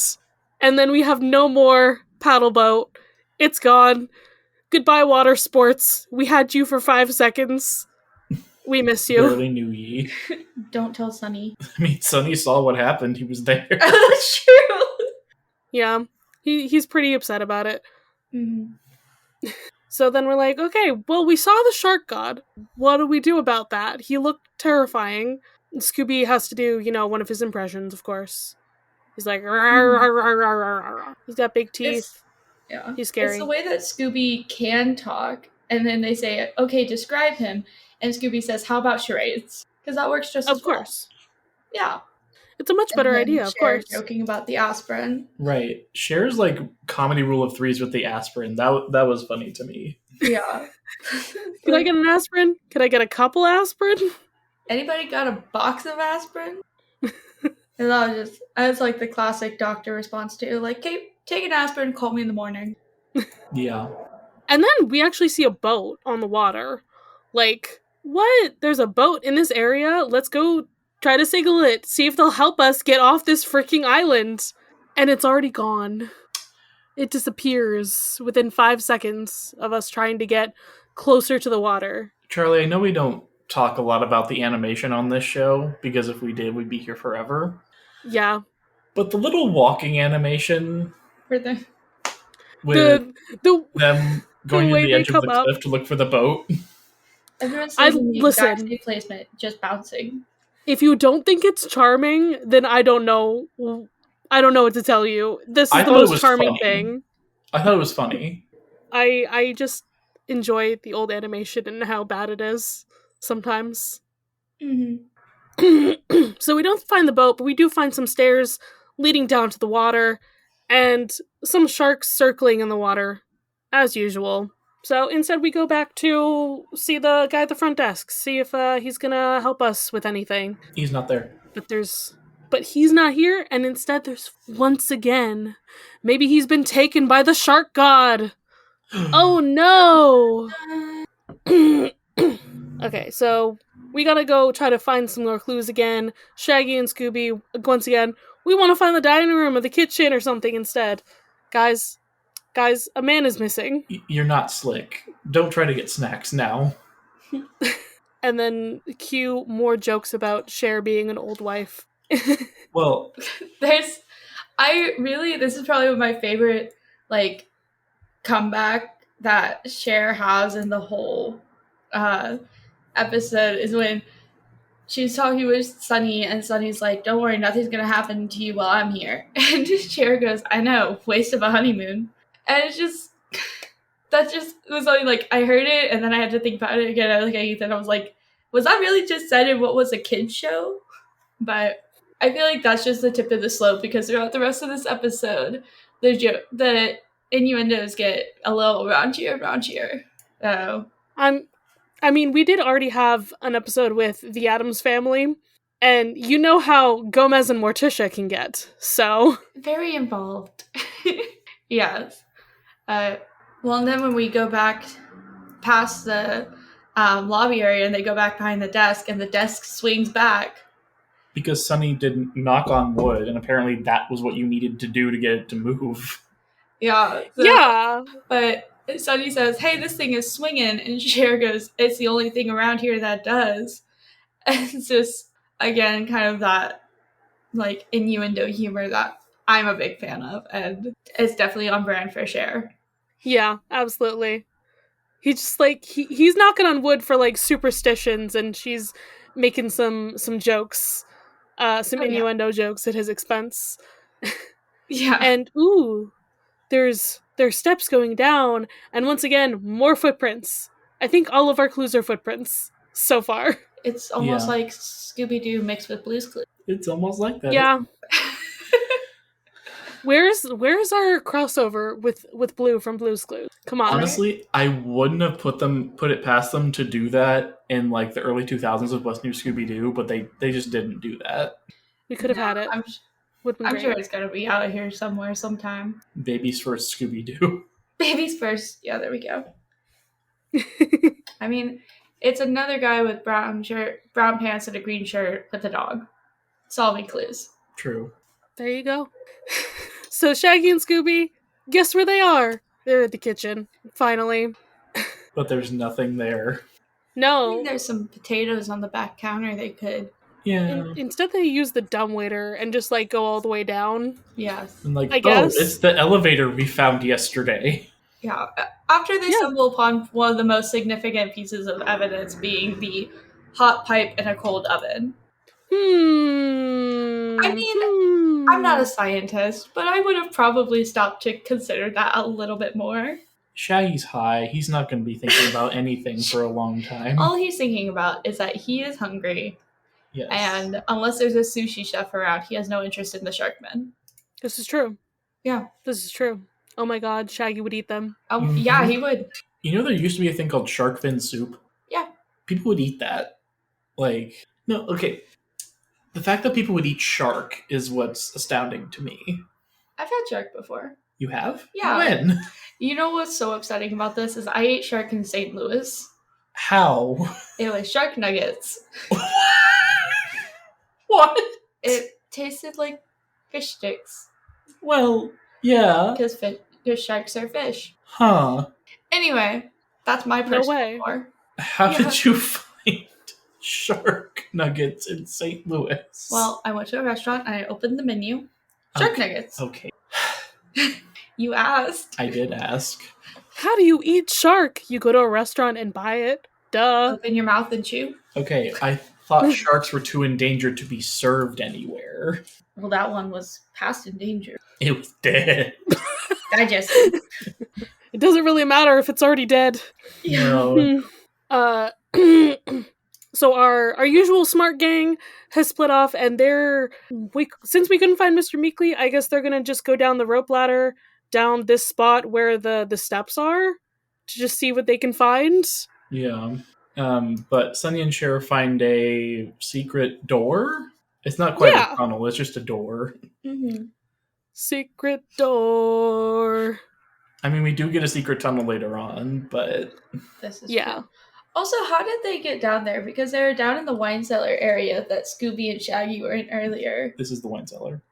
And then we have no more paddle boat. It's gone. Goodbye, water sports. We had you for 5 seconds. We miss you. Barely knew ye. Don't tell Sonny. I mean, Sonny saw what happened. He was there. That's true. Yeah, he's pretty upset about it. Mm-hmm. So then we're like, okay, well, we saw the shark god. What do we do about that? He looked terrifying. Scooby has to do, one of his impressions, of course. He's like, he's got big teeth. Yeah. He's scary. It's the way that Scooby can talk, and then they say, okay, describe him. And Scooby says, how about charades? Because that works just as well. Of course. Yeah. It's a much better idea, of course. Joking about the aspirin. Right. Cher's like comedy rule of threes with the aspirin. That was funny to me. Yeah. Can I get an aspirin? Can I get a couple aspirin? Anybody got a box of aspirin? And that was like the classic doctor response to, like, hey, take an aspirin, call me in the morning. Yeah. And then we actually see a boat on the water. Like, what? There's a boat in this area? Let's go try to signal it, see if they'll help us get off this freaking island. And it's already gone. It disappears within 5 seconds of us trying to get closer to the water. Charlie, I know we don't talk a lot about the animation on this show, because if we did, we'd be here forever. Yeah. But the little walking animation For the with the them going to the edge of the cliff to look for the boat. Everyone's saying the exact same placement, just bouncing. If you don't think it's charming, then I don't know. I don't know what to tell you. This is the most charming thing. I thought it was funny. I just enjoy the old animation and how bad it is sometimes. Mm-hmm. So we don't find the boat, but we do find some stairs leading down to the water and some sharks circling in the water, as usual. So instead we go back to see the guy at the front desk, see if he's gonna help us with anything. He's not there. But he's not here, and instead there's, once again, maybe he's been taken by the shark god. Oh no! Okay, so we gotta go try to find some more clues again. Shaggy and Scooby, once again, we want to find the dining room or the kitchen or something instead. Guys, a man is missing. You're not slick. Don't try to get snacks now. And then cue more jokes about Cher being an old wife. Well, this is probably my favorite, like, comeback that Cher has in the whole episode is when she's talking with Sonny, and Sonny's like, don't worry, nothing's gonna happen to you while I'm here. And Cher goes, I know, waste of a honeymoon. And it's just, that just was only, like, I heard it, and then I had to think about it again. I looked at Ethan, I was like, was that really just said in what was a kid's show? But I feel like that's just the tip of the slope, because throughout the rest of this episode, the innuendos get a little raunchier. I mean, we did already have an episode with the Addams family, and you know how Gomez and Morticia can get, so... Very involved. Yes. Well, and then when we go back past the lobby area and they go back behind the desk and the desk swings back. Because Sonny didn't knock on wood, and apparently that was what you needed to do to get it to move. Yeah. Yeah. But Sonny says, hey, this thing is swinging, and Cher goes, it's the only thing around here that does. And it's just, again, kind of that, like, innuendo humor that I'm a big fan of, and it's definitely on brand for Cher. Yeah, absolutely. He's just, like, he's knocking on wood for, like, superstitions, and she's making some jokes, some innuendo jokes at his expense. Yeah. And, there's steps going down, and once again, more footprints. I think all of our clues are footprints so far. It's almost like Scooby-Doo mixed with Blue's Clues. It's almost like that. Yeah. Where's our crossover with Blue from Blue's Clues? Come on. Honestly, I wouldn't have put it past them to do that in, like, the early 2000s with What's New Scooby-Doo, but they just didn't do that. We could have had it. I'm sure it's gonna be out of here somewhere sometime. Babies first, Scooby-Doo. Babies first. Yeah, there we go. I mean, It's another guy with brown pants, and a green shirt with a dog. Solving clues. True. There you go. So Shaggy and Scooby, guess where they are? They're at the kitchen, finally. But there's nothing there. I No. mean, there's some potatoes on the back counter they could. Yeah. Instead, they use the dumbwaiter and just like go all the way down. Yes. And like, I guess. it's the elevator we found yesterday. Yeah. After they stumble upon one of the most significant pieces of evidence being the hot pipe in a cold oven. I mean, I'm not a scientist, but I would have probably stopped to consider that a little bit more. Shaggy's high. He's not going to be thinking about anything for a long time. All he's thinking about is that he is hungry. Yes. And unless there's a sushi chef around, he has no interest in the Sharkmen. This is true. Yeah. This is true. Oh my god, Shaggy would eat them. Yeah, he would. You know, there used to be a thing called shark fin soup? Yeah. People would eat that. Like, no, okay. The fact that people would eat shark is what's astounding to me. I've had shark before. You have? Yeah. When? You know what's so upsetting about this is I ate shark in St. Louis. How? It was shark nuggets. What? It tasted like fish sticks. Well, yeah. Because sharks are fish. Huh. Anyway, that's my personal lore. How did you find shark nuggets in St. Louis? Well, I went to a restaurant and I opened the menu. Shark nuggets. Okay. You asked. I did ask. How do you eat shark? You go to a restaurant and buy it. Duh. Open your mouth and chew. Okay, I thought sharks were too endangered to be served anywhere. Well, that one was past endanger. It was dead. Digested. It doesn't really matter if it's already dead. No. So our usual smart gang has split off, and since we couldn't find Mr. Meekly, I guess they're gonna just go down the rope ladder down this spot where the steps are to just see what they can find. Yeah. But Sonny and Cher find a secret door. It's not quite a tunnel, it's just a door. Mm-hmm. Secret door. I mean, we do get a secret tunnel later on, but... This is true. Also, how did they get down there? Because they were down in the wine cellar area that Scooby and Shaggy were in earlier. This is the wine cellar.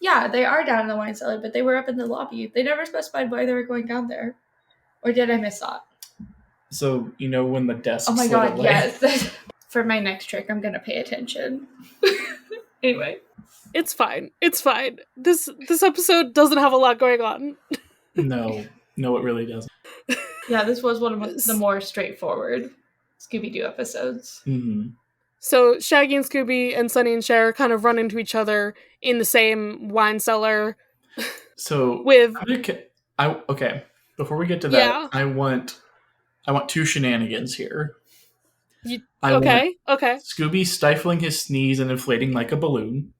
Yeah, they are down in the wine cellar, but they were up in the lobby. They never specified why they were going down there. Or did I miss that? So, you know when the desk Oh my god, away? yes. For my next trick, I'm going to pay attention. Anyway. It's fine. It's fine. This episode doesn't have a lot going on. No, it really doesn't. Yeah, this was one of the more straightforward Scooby-Doo episodes. Mm-hmm. So Shaggy and Scooby and Sonny and Cher kind of run into each other in the same wine cellar. So okay. Before we get to that, I want two shenanigans here. Okay. Scooby stifling his sneeze and inflating like a balloon.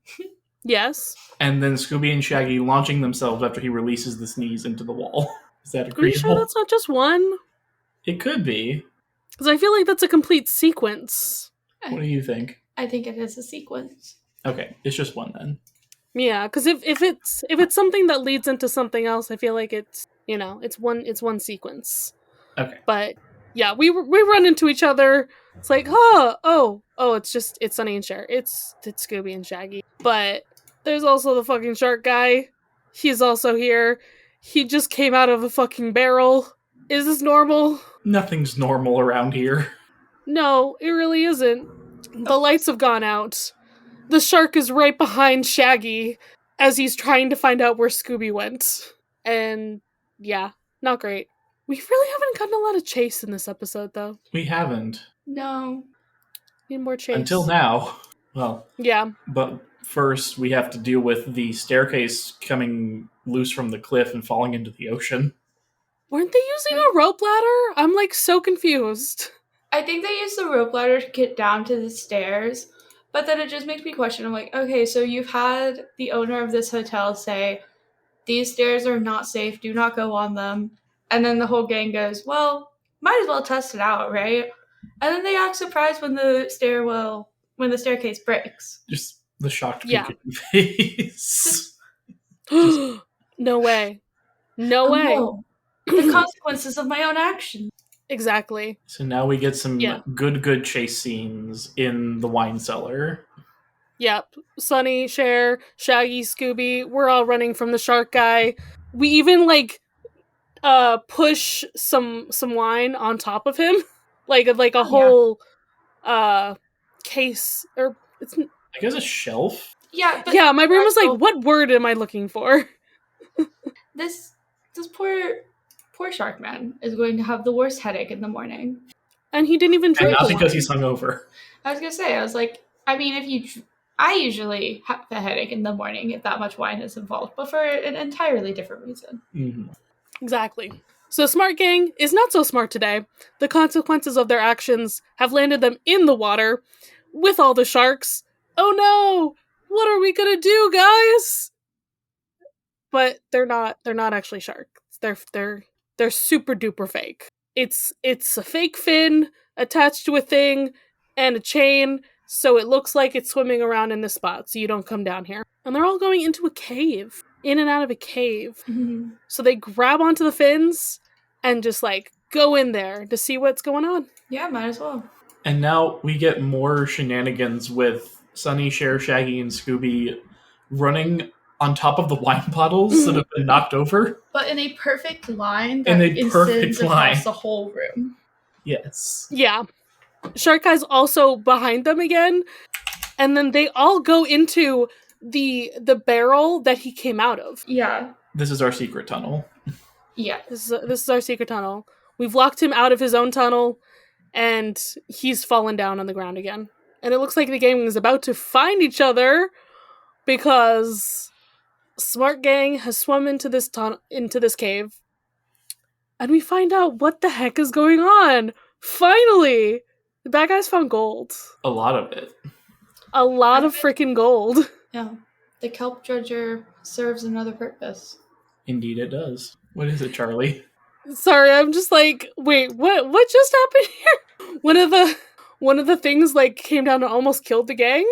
Yes. And then Scooby and Shaggy launching themselves after he releases the sneeze into the wall. Is that agreeable? Are you sure that's not just one? It could be. Because I feel like that's a complete sequence. What do you think? I think it is a sequence. Okay, it's just one then. Yeah, because if it's something that leads into something else, I feel like it's one sequence. Okay. But yeah, we run into each other. It's like, it's Sonny and Cher. It's Scooby and Shaggy. But there's also the fucking shark guy. He's also here. He just came out of a fucking barrel. Is this normal? Nothing's normal around here. No, it really isn't. The lights have gone out. The shark is right behind Shaggy as he's trying to find out where Scooby went. And yeah, not great. We really haven't gotten a lot of chase in this episode, though. We haven't. No. Need more chase. Until now. Well. Yeah. But first, we have to deal with the staircase coming loose from the cliff and falling into the ocean. Weren't they using a rope ladder? I'm like so confused. I think they used the rope ladder to get down to the stairs, but then it just makes me question. I'm like, okay, so you've had the owner of this hotel say, these stairs are not safe, do not go on them. And then the whole gang goes, well, might as well test it out, right? And then they act surprised when the staircase breaks. Just the shocked peek in your face. No way. No way. No. The consequences of my own actions. Exactly. So now we get some Yeah. good chase scenes in the wine cellar. Yep. Sonny, Cher, Shaggy, Scooby, we're all running from the shark guy. We even push some wine on top of him. like a whole case, or it's I guess a shelf? Yeah, but yeah, my brain was like, what word am I looking for? this poor shark man is going to have the worst headache in the morning. And he didn't even And drink not the because wine. he's hungover. I was gonna say, I was like, I mean, I usually have a headache in the morning if that much wine is involved, but for an entirely different reason. Mm-hmm. Exactly. So Smart Gang is not so smart today. The consequences of their actions have landed them in the water with all the sharks. Oh no! What are we gonna do, guys? But they're not actually sharks. They're super duper fake. It's a fake fin attached to a thing and a chain, so it looks like it's swimming around in this spot, so you don't come down here. And they're all going into a cave. In and out of a cave. Mm-hmm. So they grab onto the fins and just like go in there to see what's going on. Yeah, might as well. And now we get more shenanigans with Sonny, Cher, Shaggy, and Scooby running on top of the wine bottles that have been knocked over. But in a perfect line In that a perfect extends line. across the whole room. Yes. Yeah. Shark Guy's also behind them again. And then they all go into the barrel that he came out of. Yeah. This is our secret tunnel. Yeah. This is our secret tunnel. We've locked him out of his own tunnel, and he's fallen down on the ground again. And it looks like the gang is about to find each other because Smart Gang has swum into this cave. And we find out what the heck is going on. Finally! The bad guys found gold. A lot of it. A lot of freaking gold. Yeah. The kelp dredger serves another purpose. Indeed it does. What is it, Charlie? Sorry, I'm just like, wait, what just happened here? One of the things like came down and almost killed the gang.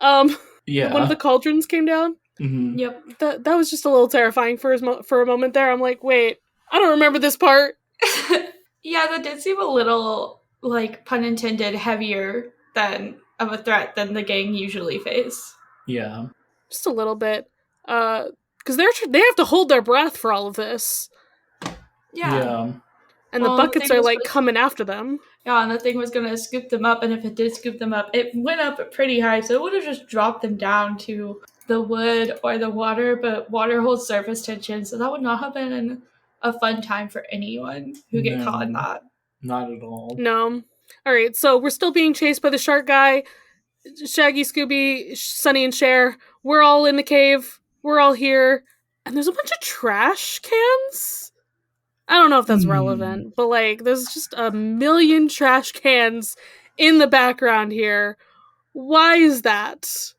Yeah. One of the cauldrons came down. Mm-hmm. Yep. That was just a little terrifying for a moment there. I'm like, wait, I don't remember this part. Yeah, that did seem a little, like, pun intended, heavier of a threat than the gang usually face. Yeah. Just a little bit. Because they have to hold their breath for all of this. Yeah. And the buckets are like coming after them. Yeah, and the thing was gonna scoop them up, and if it did scoop them up, it went up pretty high, so it would have just dropped them down to the wood or the water, but water holds surface tension, so that would not have been a fun time for anyone who get caught in that. Not at all. No. Alright, so we're still being chased by the shark guy. Shaggy, Scooby, Sonny, and Cher. We're all in the cave. We're all here. And there's a bunch of trash cans? I don't know if that's relevant, but like, there's just a million trash cans in the background here. Why is that?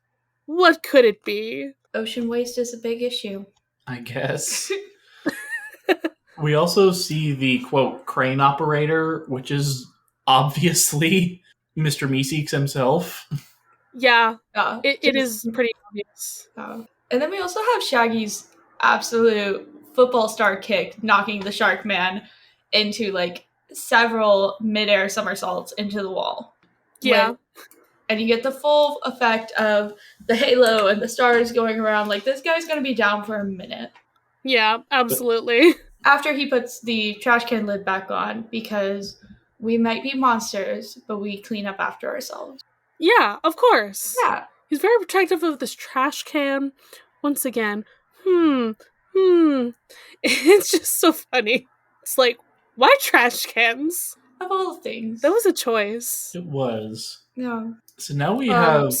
What could it be? Ocean waste is a big issue. I guess. We also see the, quote, crane operator, which is obviously Mr. Meeseeks himself. Yeah, it is pretty obvious. And then we also have Shaggy's absolute football star kick knocking the shark man into like several midair somersaults into the wall. Yeah. And you get the full effect of the halo and the stars going around. Like, this guy's going to be down for a minute. Yeah, absolutely. After he puts the trash can lid back on, because we might be monsters, but we clean up after ourselves. Yeah, of course. Yeah. He's very protective of this trash can. Once again, It's just so funny. It's like, why trash cans? Of all the things. That was a choice. It was. Yeah. So now we have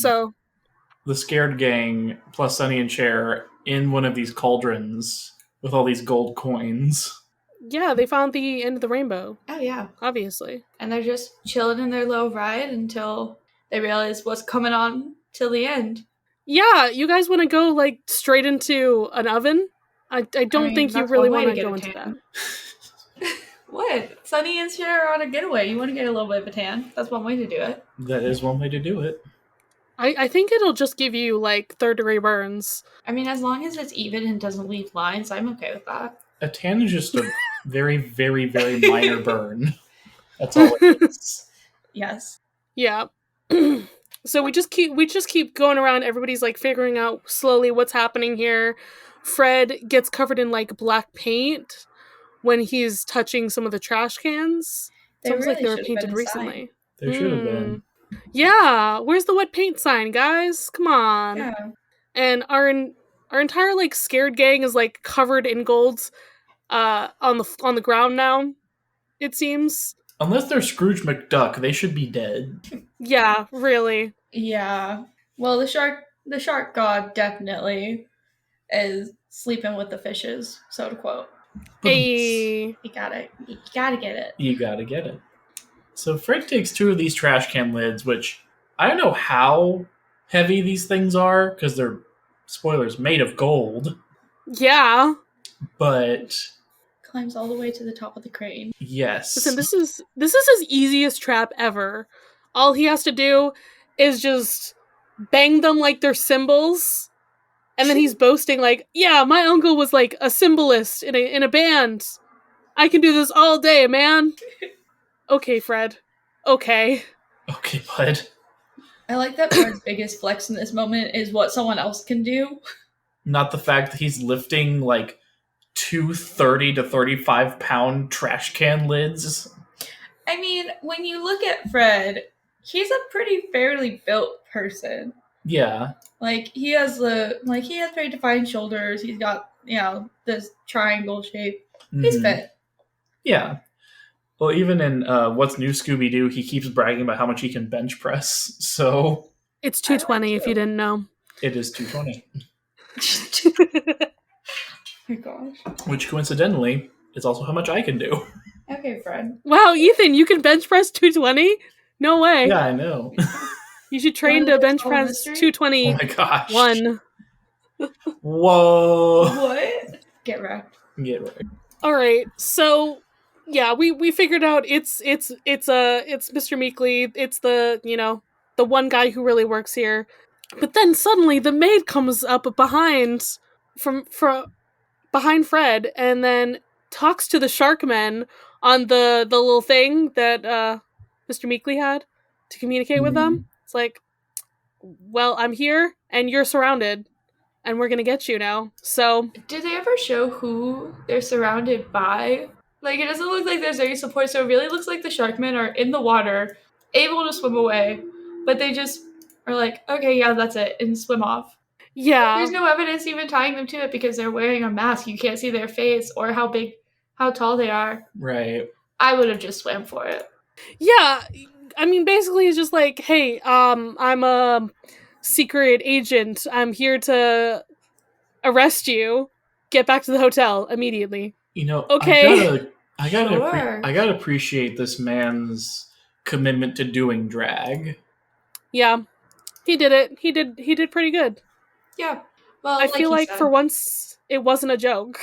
the scared gang plus Sonny and Cher in one of these cauldrons with all these gold coins. Yeah, they found the end of the rainbow. Oh, yeah. Obviously. And they're just chilling in their low ride until they realize what's coming on till the end. Yeah, you guys want to go, like, straight into an oven? I don't think you really want to go into that. What? Sonny and Cher are on a getaway. You want to get a little bit of a tan. That's one way to do it. That is one way to do it. I think it'll just give you, like, third-degree burns. I mean, as long as it's even and doesn't leave lines, I'm okay with that. A tan is just a very, very, very minor burn. That's all it is. Yes. Yeah. So we just keep going around. Everybody's like figuring out slowly what's happening here. Fred gets covered in like black paint when he's touching some of the trash cans. It's They almost like really they were should have been painted a sign. recently. There should have been. Yeah, where's the wet paint sign, guys? Come on. Yeah. And our entire like scared gang is like covered in gold on the ground now, it seems. Unless they're Scrooge McDuck, they should be dead. Yeah, really. Yeah. Well, the shark god definitely is sleeping with the fishes, so to quote. Hey. You gotta get it. You gotta get it. So Fred takes 2 of these trash can lids, which I don't know how heavy these things are, because they're, spoilers, made of gold. Yeah. But Climbs all the way to the top of the crane. yes. Listen, this is his easiest trap ever. All he has to do is just bang them like they're cymbals. And then he's boasting like, yeah, my uncle was like a cymbalist in a band. I can do this all day, man. Okay, Fred. Okay. Okay, bud. I like that Fred's biggest flex in this moment is what someone else can do. Not the fact that he's lifting like 2 30 to 35 pound trash can lids. I mean, when you look at Fred, he's a pretty fairly built person. Yeah. Like he has very defined shoulders. He's got, this triangle shape. He's Mhm. fit. Yeah. Well, even in What's New Scooby-Doo, he keeps bragging about how much he can bench press. So It's 220 if you didn't know. it is 220. Oh my gosh. Which coincidentally is also how much I can do. Okay, Fred. Wow, Ethan, you can bench press 220? No way. Yeah, I know. You should train Wanna to bench solve press mystery? 220. Oh my gosh. 1. Whoa. What? Get wrecked. Get right. All right, so yeah, we figured out it's Mr. Meekley. It's the one guy who really works here. But then suddenly the maid comes up behind from behind Fred and then talks to the shark men on the little thing that Mr. Meekley had to communicate with them. It's like, well, I'm here and you're surrounded. And we're gonna get you now. So, Did they ever show who they're surrounded by? Like, it doesn't look like there's any support, so it really looks like the sharkmen are in the water, able to swim away, but they just are like, okay, yeah, that's it, and swim off. yeah. There's no evidence even tying them to it because they're wearing a mask. You can't see their face or how tall they are. Right. I would have just swam for it. Yeah. I mean, basically, it's just like, hey, I'm a secret agent. I'm here to arrest you. Get back to the hotel immediately. You know, Okay. I gotta appreciate this man's commitment to doing drag. Yeah. He did it. He did pretty good. Yeah. Well, I feel he like said. for once it wasn't a joke.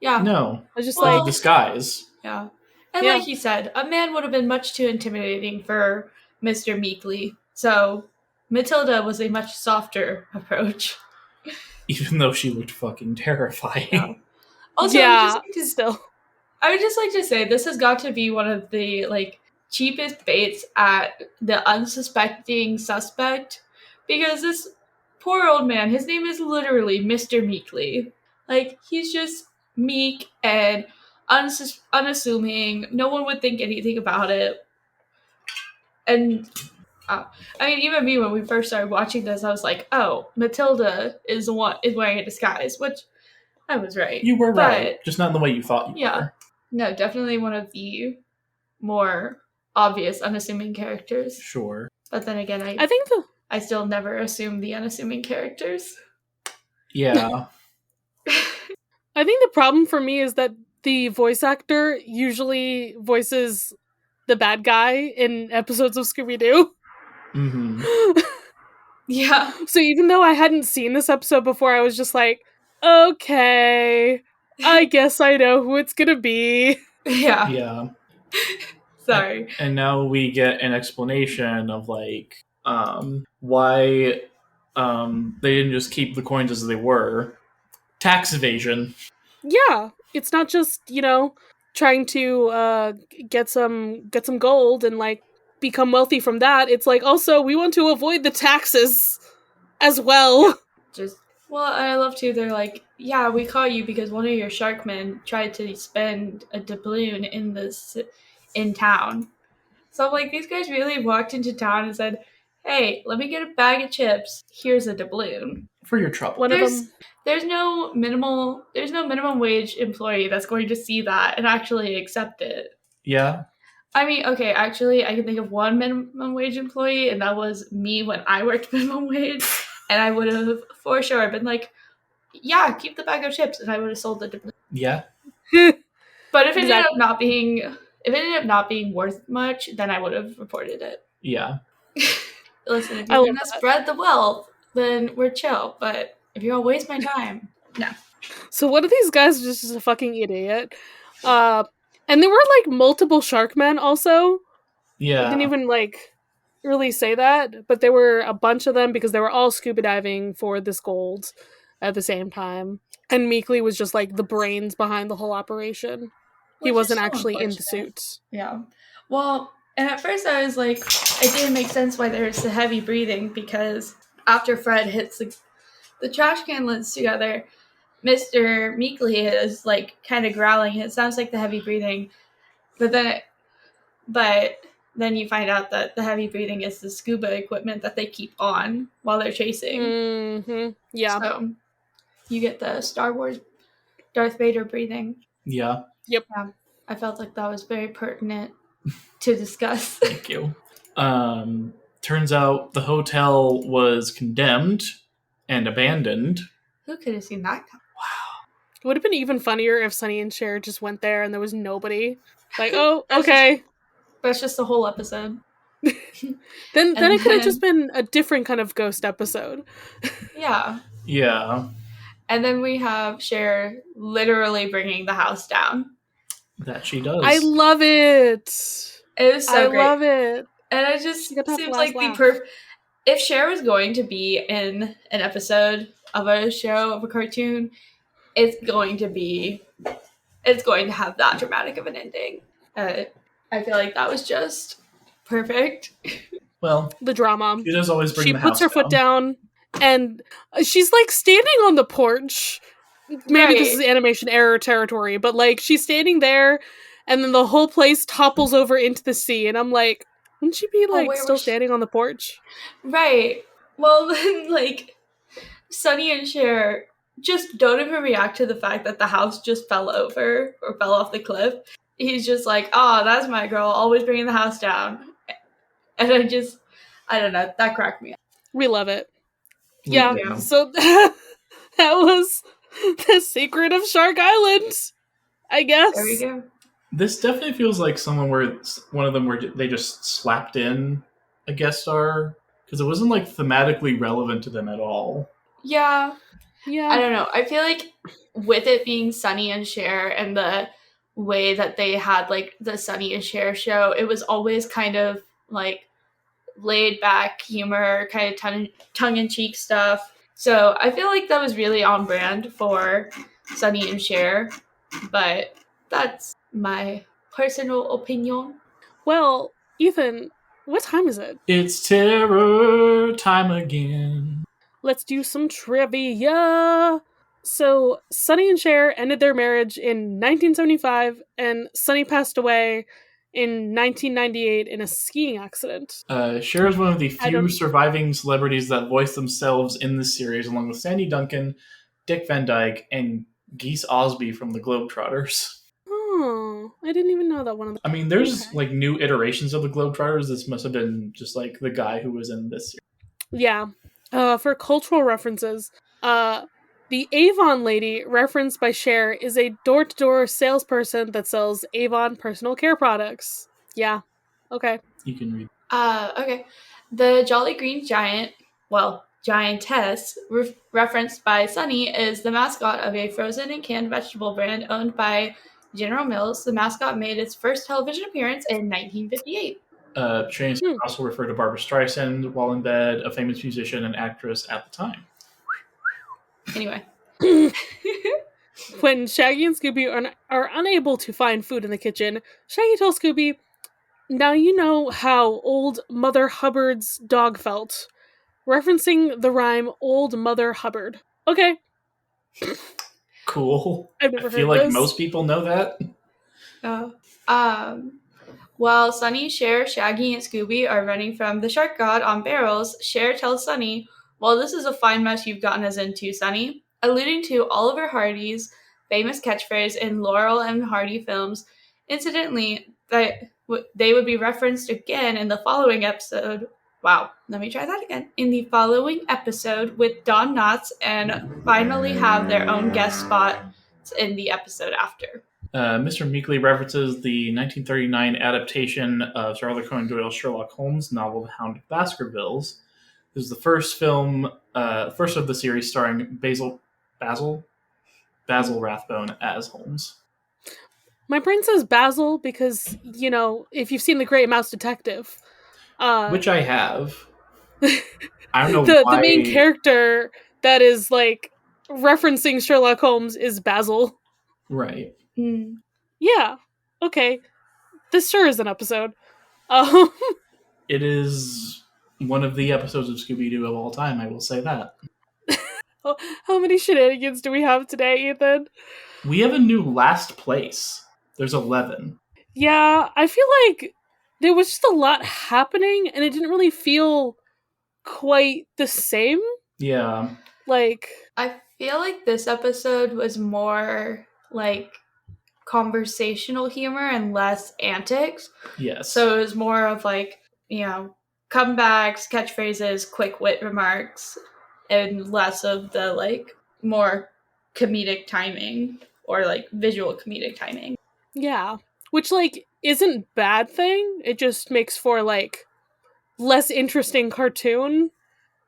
Yeah. No. I was just It was like, a disguise. Yeah. And Yeah. like he said, a man would have been much too intimidating for Mr. Meekley. So Matilda was a much softer approach. Even though she looked fucking terrifying. Yeah. Also, yeah, still. I would just like to say this has got to be one of the cheapest baits at the unsuspecting suspect, because this poor old man, his name is literally Mr. Meekley. Like, he's just meek and unassuming. No one would think anything about it. And I mean, even me, when we first started watching this, I was like, "Oh, Matilda is wearing a disguise," which I was right. You were right, just not in the way you thought you were. No, definitely one of the more obvious, unassuming characters. Sure. But then again, I still never assume the unassuming characters. Yeah. I think the problem for me is that the voice actor usually voices the bad guy in episodes of Scooby-Doo. Mm-hmm. Yeah. So even though I hadn't seen this episode before, I was just like, okay, I guess I know who it's gonna be. Yeah. Yeah. Sorry. And now we get an explanation of why they didn't just keep the coins as they were. Tax evasion. Yeah, it's not just, trying to get some gold and like become wealthy from that. It's like also we want to avoid the taxes as well. Just well, I love too. They're like, yeah, we caught you because one of your sharkmen tried to spend a doubloon in town. So I'm like, these guys really walked into town and said, "Hey, let me get a bag of chips. Here's a doubloon for your trouble." One of them. There's no minimum wage employee that's going to see that and actually accept it. Yeah. I mean, okay, actually, I can think of one minimum wage employee, and that was me when I worked minimum wage, and I would have for sure been like, yeah, keep the bag of chips, and I would have sold it. Yeah. But if it ended up not being worth much, then I would have reported it. Yeah. Listen, if you're gonna spread the wealth, then we're chill. But if you're gonna waste my time, no. So one of these guys was just a fucking idiot. And there were like multiple Sharkmen also. Yeah. I didn't even like really say that, but there were a bunch of them because they were all scuba diving for this gold at the same time. And Meekly was just like the brains behind the whole operation. He wasn't actually in the suit. Yeah. Well, and at first I was like, it didn't make sense why there's the heavy breathing because after Fred hits the trash can lids together, Mr. Meekly is like kind of growling. It sounds like the heavy breathing, but then you find out that the heavy breathing is the scuba equipment that they keep on while they're chasing. Mm-hmm. Yeah. So you get the Star Wars Darth Vader breathing. Yeah. Yep. Yeah. I felt like that was very pertinent to discuss. Thank you. Turns out the hotel was condemned and abandoned. Who could have seen that come? Wow. It would have been even funnier if Sonny and Cher just went there and there was nobody. Like, oh, okay. That's just the whole episode. then it could have just been a different kind of ghost episode. Yeah. Yeah. And then we have Cher literally bringing the house down. That she does. I love it. It was so great. I love it. And it just seems like the perfect... If Cher was going to be in an episode of a show, of a cartoon, it's going to have that dramatic of an ending. I feel like that was just perfect. Well, the drama. She does always bring She the house puts her foot down, and she's like standing on the porch. Maybe this is animation error territory, but like she's standing there, and then the whole place topples over into the sea, and I'm like, wouldn't she be like still standing on the porch? Right. Well, then like Sonny and Cher just don't even react to the fact that the house just fell over or fell off the cliff. He's just like, oh, that's my girl, always bringing the house down. And I don't know, that cracked me up. We love it. Yeah. So that was the secret of Shark Island, I guess. There we go. This definitely feels like one of them where they just slapped in a guest star, because it wasn't like thematically relevant to them at all. Yeah. I don't know. I feel like with it being Sonny and Cher and the way that they had like the Sonny and Cher show, it was always kind of like laid back humor, kind of tongue-in-cheek stuff. So I feel like that was really on brand for Sonny and Cher, but that's my personal opinion. Well, Ethan, what time is it? It's terror time again. Let's do some trivia. So, Sonny and Cher ended their marriage in 1975, and Sonny passed away in 1998 in a skiing accident. Cher is one of the few surviving celebrities that voiced themselves in this series, along with Sandy Duncan, Dick Van Dyke, and Geese Osby from the Globetrotters. Oh, I didn't even know that one of them. I mean, there's like new iterations of the Globetrotters. This must have been just like the guy who was in this series. Yeah. For cultural references, the Avon lady referenced by Cher is a door-to-door salesperson that sells Avon personal care products. Yeah. Okay. You can read. Okay. The Jolly Green Giant, Giantess, referenced by Sonny, is the mascot of a frozen and canned vegetable brand owned by General Mills. The mascot made its first television appearance in 1958. Shane also referred to Barbra Streisand while in bed, a famous musician and actress at the time. Anyway. When Shaggy and Scooby are unable to find food in the kitchen, Shaggy tells Scooby, "Now you know how old Mother Hubbard's dog felt," referencing the rhyme Old Mother Hubbard. Okay. Cool. I've never I feel heard like this. most people know that. While Sonny, Cher, Shaggy, and Scooby are running from the shark god on barrels, Cher tells Sonny, "Well, this is a fine mess you've gotten us into, Sonny," alluding to Oliver Hardy's famous catchphrase in Laurel and Hardy films. Incidentally, they would be referenced again in the following episode. Wow, let me try that again. In the following episode with Don Knotts, and finally have their own guest spot in the episode after. Mr. Meekley references the 1939 adaptation of Sir Arthur Conan Doyle's Sherlock Holmes novel, The Hound of Baskervilles. This is the first film, first of the series starring Basil Rathbone as Holmes. My brain says Basil because, if you've seen The Great Mouse Detective. Which I have. I don't know the main character that is, referencing Sherlock Holmes is Basil. Right. Yeah. Okay. This sure is an episode. It is one of the episodes of Scooby-Doo of all time, I will say that. How many shenanigans do we have today, Ethan? We have a new last place. There's 11. Yeah, I feel like there was just a lot happening, and it didn't really feel quite the same. Yeah. I feel like this episode was more, conversational humor and less antics. Yes. So it was more of, comebacks, catchphrases, quick wit remarks, and less of the, more comedic timing or, visual comedic timing. Yeah. Which, isn't bad thing. It just makes for, less interesting cartoon,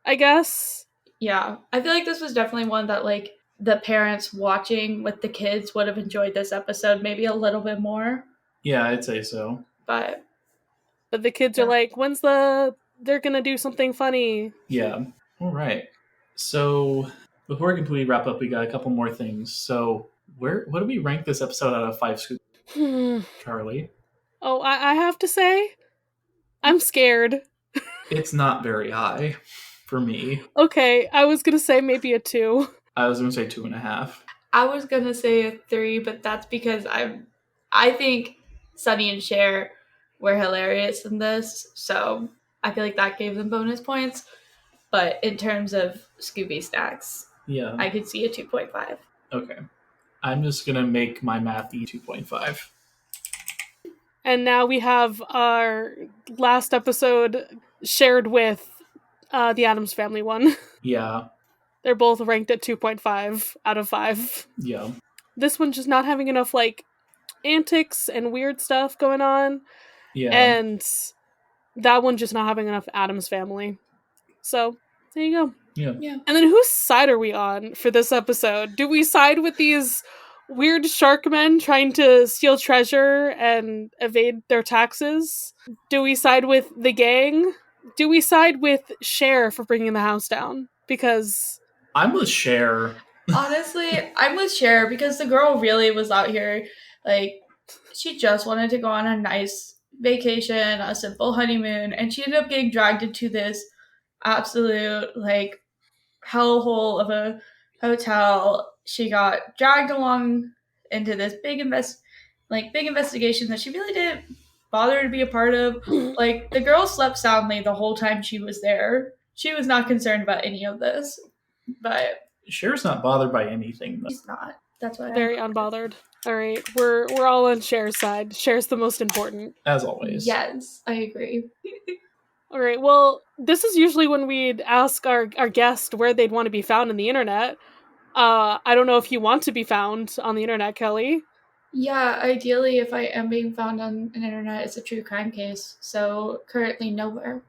I guess. Yeah. I feel like this was definitely one that, the parents watching with the kids would have enjoyed this episode maybe a little bit more. Yeah, I'd say so. But the kids are like, when's they're gonna do something funny? Yeah. All right. So before we completely wrap up, we got a couple more things. So what do we rank this episode out of 5, Charlie? Oh, I have to say, I'm scared. It's not very high for me. Okay, I was gonna say maybe a 2. I was gonna say 2.5. I was gonna say a 3, but that's because I think Sonny and Cher were hilarious in this, so I feel like that gave them bonus points. But in terms of Scooby Snacks, yeah, I could see a 2.5. Okay. I'm just gonna make my math 2.5. And now we have our last episode shared with the Addams Family one. Yeah. They're both ranked at 2.5 out of 5. Yeah. This one's just not having enough, antics and weird stuff going on. Yeah. And that one just not having enough Addams Family. So, there you go. Yeah. And then whose side are we on for this episode? Do we side with these weird shark men trying to steal treasure and evade their taxes? Do we side with the gang? Do we side with Cher for bringing the house down? Because I'm with Cher. Honestly, I'm with Cher because the girl really was out here, she just wanted to go on a nice vacation, a simple honeymoon, and she ended up getting dragged into this absolute, hellhole of a hotel. She got dragged along into this big investigation that she really didn't bother to be a part of. The girl slept soundly the whole time she was there. She was not concerned about any of this, but Cher's not bothered by anything, though. she's not. That's why very unbothered. All right, we're all on Cher's side. Cher's the most important, as always. Yes, I agree. All right. Well, this is usually when we'd ask our guest where they'd want to be found on the internet. I don't know if you want to be found on the internet, Kelly. Yeah, ideally, if I am being found on an internet, it's a true crime case. So currently nowhere.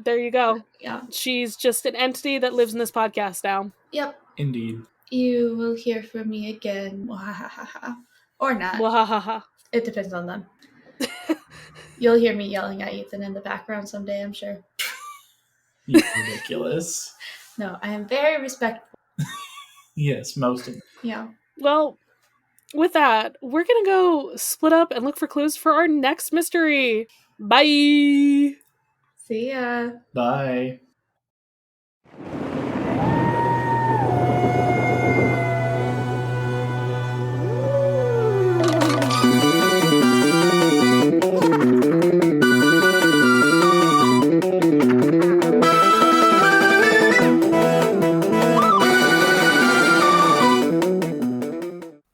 There you go. Yeah. She's just an entity that lives in this podcast now. Yep. Indeed. You will hear from me again. Or not. Wahahaha. It depends on them. You'll hear me yelling at Ethan in the background someday, I'm sure. You're ridiculous. No, I am very respectful. Yes, most of them. Yeah. Well, with that, we're gonna go split up and look for clues for our next mystery. Bye! See ya. Bye.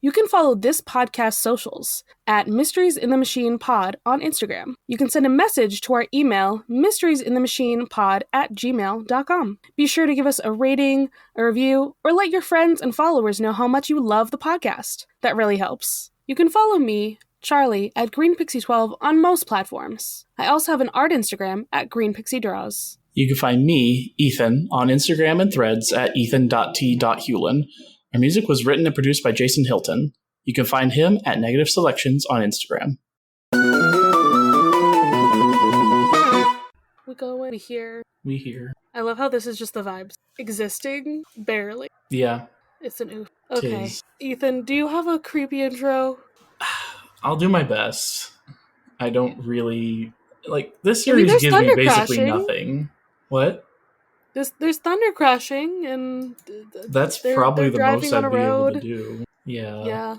You can follow this podcast socials at Mysteries in the Machine Pod on Instagram. You can send a message to our email, mysteriesinthemachinepod@gmail.com. Be sure to give us a rating, a review, or let your friends and followers know how much you love the podcast. That really helps. You can follow me, Charlie, at GreenPixie12 on most platforms. I also have an art Instagram at GreenPixieDraws. You can find me, Ethan, on Instagram and Threads at ethan.t.hewlin. Our music was written and produced by Jason Hilton. You can find him at Negative Selections on Instagram. We go in here. We hear. I love how this is just the vibes. Existing? Barely. Yeah. It's an oof. Okay. Tis. Ethan, do you have a creepy intro? I'll do my best. I don't really... this I mean, series there's gives me thunder basically crashing. nothing. What? There's thunder crashing, and That's they're probably the driving most on I'd a be able to road. do. Yeah. Yeah.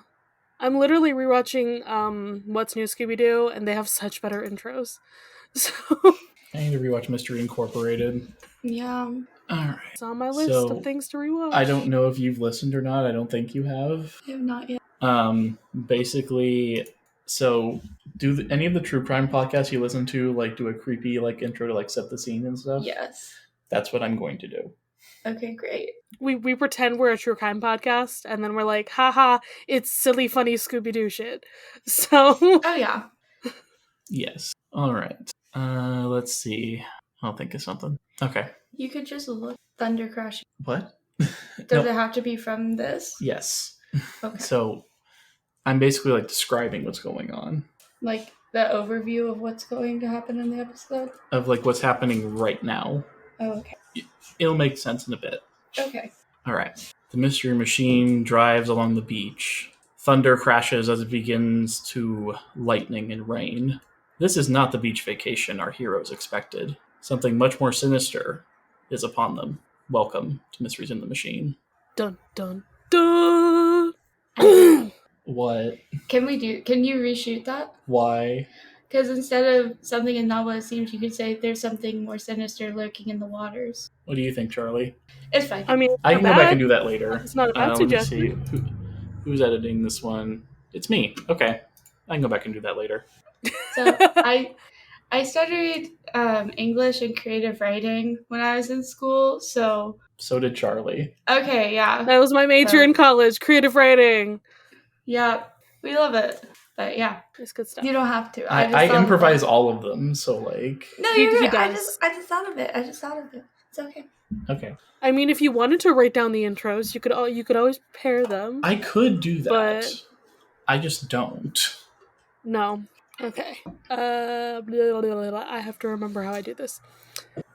I'm literally rewatching What's New Scooby-Doo, and they have such better intros. So I need to rewatch Mystery Incorporated. Yeah. Alright. it's on my list So, of things to rewatch. I don't know if you've listened or not. I don't think you have. I have not yet. Basically, so do any of the true crime podcasts you listen to do a creepy intro to set the scene and stuff? Yes. That's what I'm going to do. Okay, great. We pretend we're a true crime podcast, and then we're like, haha, it's silly, funny Scooby-Doo shit. So Oh, yeah. Yes. All right. Let's see. I'll think of something. Okay. You could just look Thunder Crashing. What? Does No. it have to be from this? Yes. Okay. So I'm basically describing what's going on. Like the overview of what's going to happen in the episode? Of what's happening right now. Oh, okay. It'll make sense in a bit. Okay. All right. The mystery machine drives along the beach. Thunder crashes as it begins to lightning and rain. This is not the beach vacation our heroes expected. Something much more sinister is upon them. Welcome to Mysteries in the Machine. dun dun dun. What? Can you reshoot that? Why? Because instead of something is not what it seems, you could say there's something more sinister lurking in the waters. What do you think, Charlie? It's fine. I mean, I can go back and do that later. It's not a bad Let me see. suggestion. Who's editing this one? It's me. Okay. I can go back and do that later. So I studied English and creative writing when I was in school. So did Charlie. okay, yeah, That was my major in college, creative writing. yeah, we love it. But yeah, It's good stuff. you don't have to. I just thought of improvise it. all of them, so No, He you're good. does. I just thought of it. It's okay. Okay. I mean, if you wanted to write down the intros, you could always pair them. I could do that. But- I just don't. No. Okay. Blah, blah, blah, blah. I have to remember how I do this.